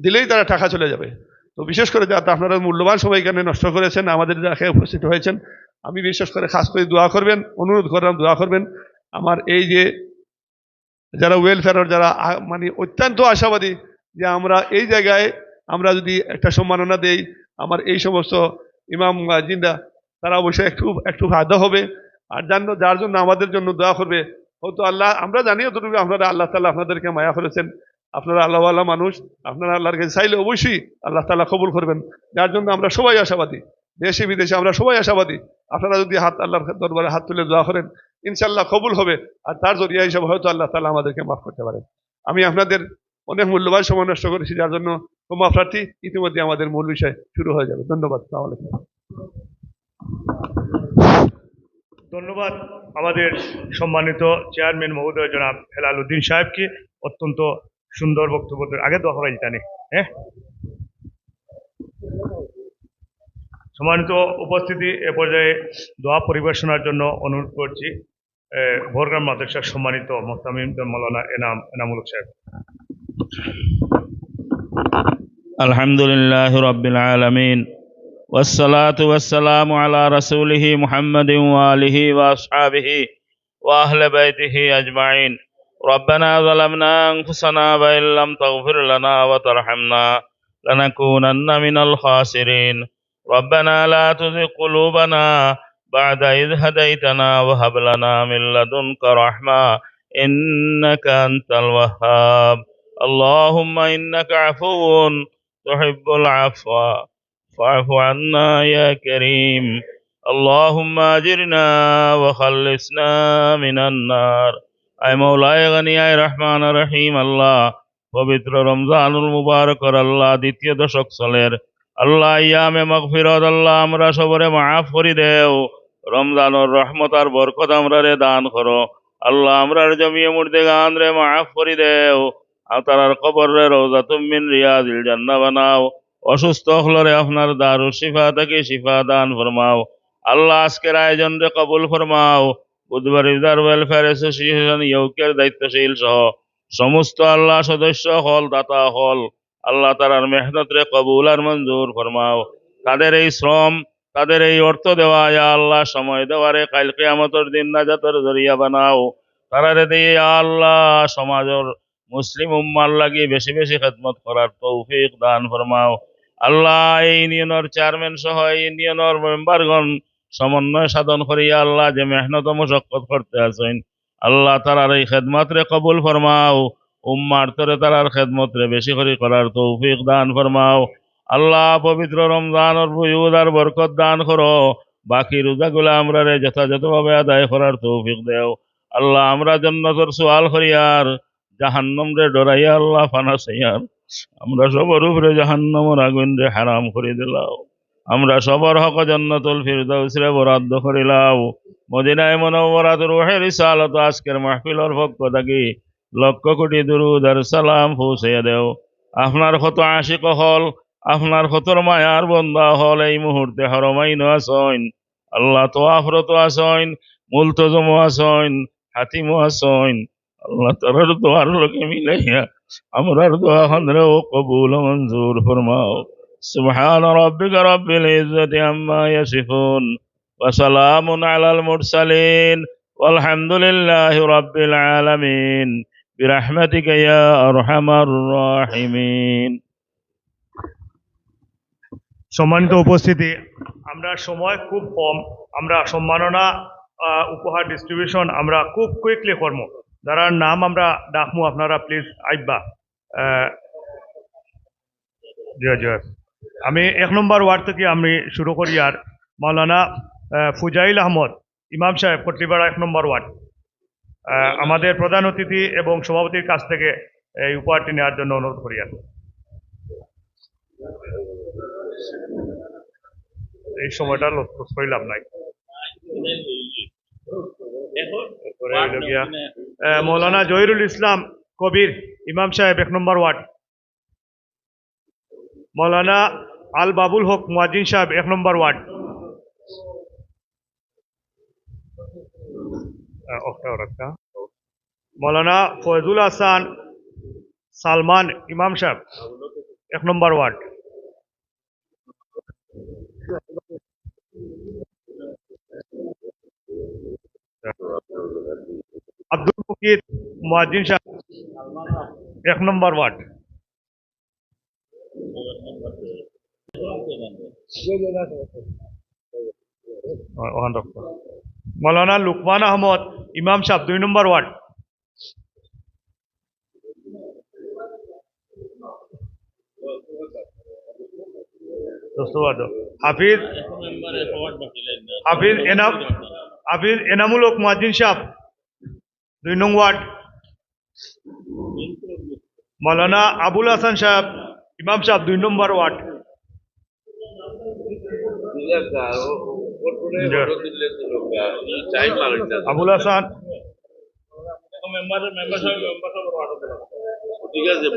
Speaker 15: দিলেই তারা টাকা চলে যাবে। তো বিশেষ করে যাতে আপনারা মূল্যবান সময় এখানে নষ্ট করেছেন, আমাদের যাকে উপস্থিত হয়েছেন, আমি বিশেষ করে খাস করে দোয়া করবেন, অনুরোধ করলাম দোয়া করবেন। আমার এই যে যারা ওয়েলফেয়ার, যারা মানে অত্যন্ত আশাবাদী যে আমরা এই জায়গায় আমরা যদি একটা সম্মাননা দেই, আমার এই সমস্ত ইমাম মুয়াজ্জিনরা তারা অবশ্যই একটু একটু ফায়দা হবে। আর যার জন্য আমাদের জন্য দোয়া করবে, হয়তো আল্লাহ, আমরা জানি যতটুকু আপনারা আল্লাহ তাআলা আপনাদেরকে মায়া করেছেন, আপনারা আল্লাহওয়ালা মানুষ, আপনারা আল্লাহর কাছে চাইলে অবশ্যই আল্লাহ তাআলা কবুল করবেন। যার জন্য আমরা সবাই আশাবাদী, দেশে বিদেশে আমরা সবাই আশাবাদী। আপনারা যদি আল্লাহর দরবারে হাত তুলে দোয়া করেন, ইনশাআল্লাহ কবুল হবে। আর তার জরিয়া হিসাবে হয়তো আল্লাহ তাআলা আমাদেরকে মাফ করতে পারেন। আমি আপনাদের অনেক মূল্যবান সময় নষ্ট করেছি, যার জন্য ক্ষমা প্রার্থী। ইতিমধ্যে আমাদের মূল বিষয় শুরু হয়ে যাবে। ধন্যবাদ। আসসালামু আলাইকুম।
Speaker 2: ধন্যবাদ আমাদের সম্মানিত চেয়ারম্যান মহোদয় জনাব হেলাল উদ্দিন সাহেবকে অত্যন্ত সুন্দর বক্তব্য। আগে দোয়া করাই জানি। হ্যাঁ, সম্মানিত উপস্থিতি, এ পর্যায়ে দোয়া পরিবেশনার জন্য অনুরোধ করছি ভোরগ্রাম মাদ্রাসার সম্মানিত মুহতামিম মাওলানা এনামুল হক সাহেব।
Speaker 12: আলহামদুলিল্লাহ রাব্বিল আলামিন والصلاة والسلام على رسوله محمد وآله وأصحابه وأهل بيته أجمعين. ربنا ظلمنا أنفسنا وإن لم تغفر لنا وترحمنا لنكونن من الخاسرين. ربنا لا تزغ قلوبنا بعد إذ هديتنا وهب لنا من لدنك رحمة إنك أنت الوهاب. اللهم إنك عفو تحب العفو فاعف عنا يا كريم. اللهم أجرنا وخلصنا من النار. أي مولاي غني أي رحمن رحيم আল্লাহ, পবিত্র রমজানুল মুবারকর আল্লাহ দ্বিতীয় দশক চলের আল্লাহ ইয়ামে মাগফিরাত আল্লাহ আমরা সবরে মাফ করি দেও। রমজানুর রহমত আর বরকত আমরা রে দান করো আল্লাহ। আমরার জমিয়ে মুর্দেগান রে মাফ করি দেও। তারার কবর রে রওজাতুম মিন রিয়াজিল জান্নাহ বানাও। অসুস্থ হলরে আপনার দারুল শিফা থেকে শিফা দান ফরমাও আল্লাহ। আজকের আয়োজন রে কবুল ফরমাও। বুধবার ইফতার ওয়েলফেয়ার অ্যাসোসিয়েশন ইউকের দায়িত্বশীল সহ সমস্ত আল্লাহ সদস্য হল, দাতা হল, আল্লাহ তারার মেহনত রে কবুল আর মঞ্জুর ফরমাও। তাদের এই শ্রম, তাদের এই অর্থ দেওয়া আল্লাহ, সময় দেওয়ারে কাল কিয়ামতের দিন নাজাতের জরিয়া বানাও। তারারে দিয়ে আল্লাহ সমাজের মুসলিম উম্মার লাগি বেশি বেশি খেদমত করার তৌফিক দান ফরমাও আল্লাহ। এই ইউনিয়নের চেয়ারম্যান সহ এই ইউনিয়নের মেম্বারগণ সমন্বয় সাধন করিয়া আল্লাহ যে মেহনত মশক্কত করতে আছেন আল্লাহ, তারার এই খেদমত রে কবুল ফরমাও। উম্মার তরে তারার খেদমত রে বেশি করে করার তৌফিক দান ফরমাও আল্লাহ। পবিত্র রমজানের বুয়ুদ আর বরকত দান করো। বাকি রোজাগুলা আমরা রে যথাযথভাবে আদায় করার তৌফিক দেও আল্লাহ। আমরা জান্নাতের সুয়াল করিয়ার জাহান্নাম রে ডরাইয়া আল্লাহ ফানা সাইয়ার। আমরা সবার উপরে জাহান্নামের আগুন রে হারাম করে দিলাও। আমরা সবার হক জান্নাতুল ফিরদাউস রে বরাদ্দ করিলাও। মদিনায়ে মুনাওয়ারাত রূহে রিসালাত আজকের মাহফিলের পক্ষ থেকে লক্ষ কোটি দুরুদ আর সালাম পৌঁছাইয়া দেও। আপনার কত আশিক হল, আপনার কত মায়ার বন্দা হল এই মুহূর্তে হরমাইন আসইন আল্লাহ। তোয়াফরত আসইন, মুলতজম আসইন, হাতিম আসইন আল্লাহ। তারার দোয়ার লোকে মিলাইয়া আমরার দোয়া খানরে ও কবুল মঞ্জুর ফরমাও। সুবহান রাব্বিকা রাব্বিল ইজ্জাতি আম্মা ইয়াসিফুন ওয়া সালামুন আলাল মুরসালিন ওয়ালহামদুলিল্লাহি রাব্বিল আলামিন বিরহমাতিকা ইয়া আরহামার রাহিমিন।
Speaker 2: সম্মানিত উপস্থিতি, আমরা সময় খুব কম, আমরা সম্মাননা উপহার ডিস্ট্রিবিউশন আমরা খুব কুইকলি করবো। যারা নাম আমরা ডাকমু আপনারা প্লিজ আইবা। আমি 1 নম্বর ওয়ার্ড থেকে আমি শুরু করি। আর মাওলানা ফুজাইল আহমদ ইমাম সাহেব কটলিপাড়া 1 নম্বর ওয়ার্ড আমাদের প্রধান অতিথি এবং সভাপতির কাছ থেকে এই উপহারটি নেওয়ার জন্য অনুরোধ করি। আর এই সময়টা লক্ষ্য করিলাম নাই। মৌলানা জহিরুল ইসলাম কবির ইমাম সাহেব 1 নম্বর ওয়ার্ড। মৌলানা আল বাবুল হক মুয়াজ্জিন সাহেব 1 নম্বর ওয়ার্ড। মৌলানা ফয়জুল হাসান সালমান ইমাম সাহেব 1 নম্বর ওয়ার্ড। আব্দুল মুকিত মুয়াজ্জিন সাহেব 1 নম্বর ওয়ার্ড। মৌলানা লুকমান আহমদ ইমাম সাহেব 2 নম্বর ওয়ার্ড। হাফিজ এনামুল হক মুয়াজ্জিন সাহেব 2 নং ওয়ার্ড। মৌলানা আবুল হাসান সাহেব ইমাম সাহেব 2 নম্বর ওয়ার্ড। আবুল হাসান
Speaker 7: ঠিক আছে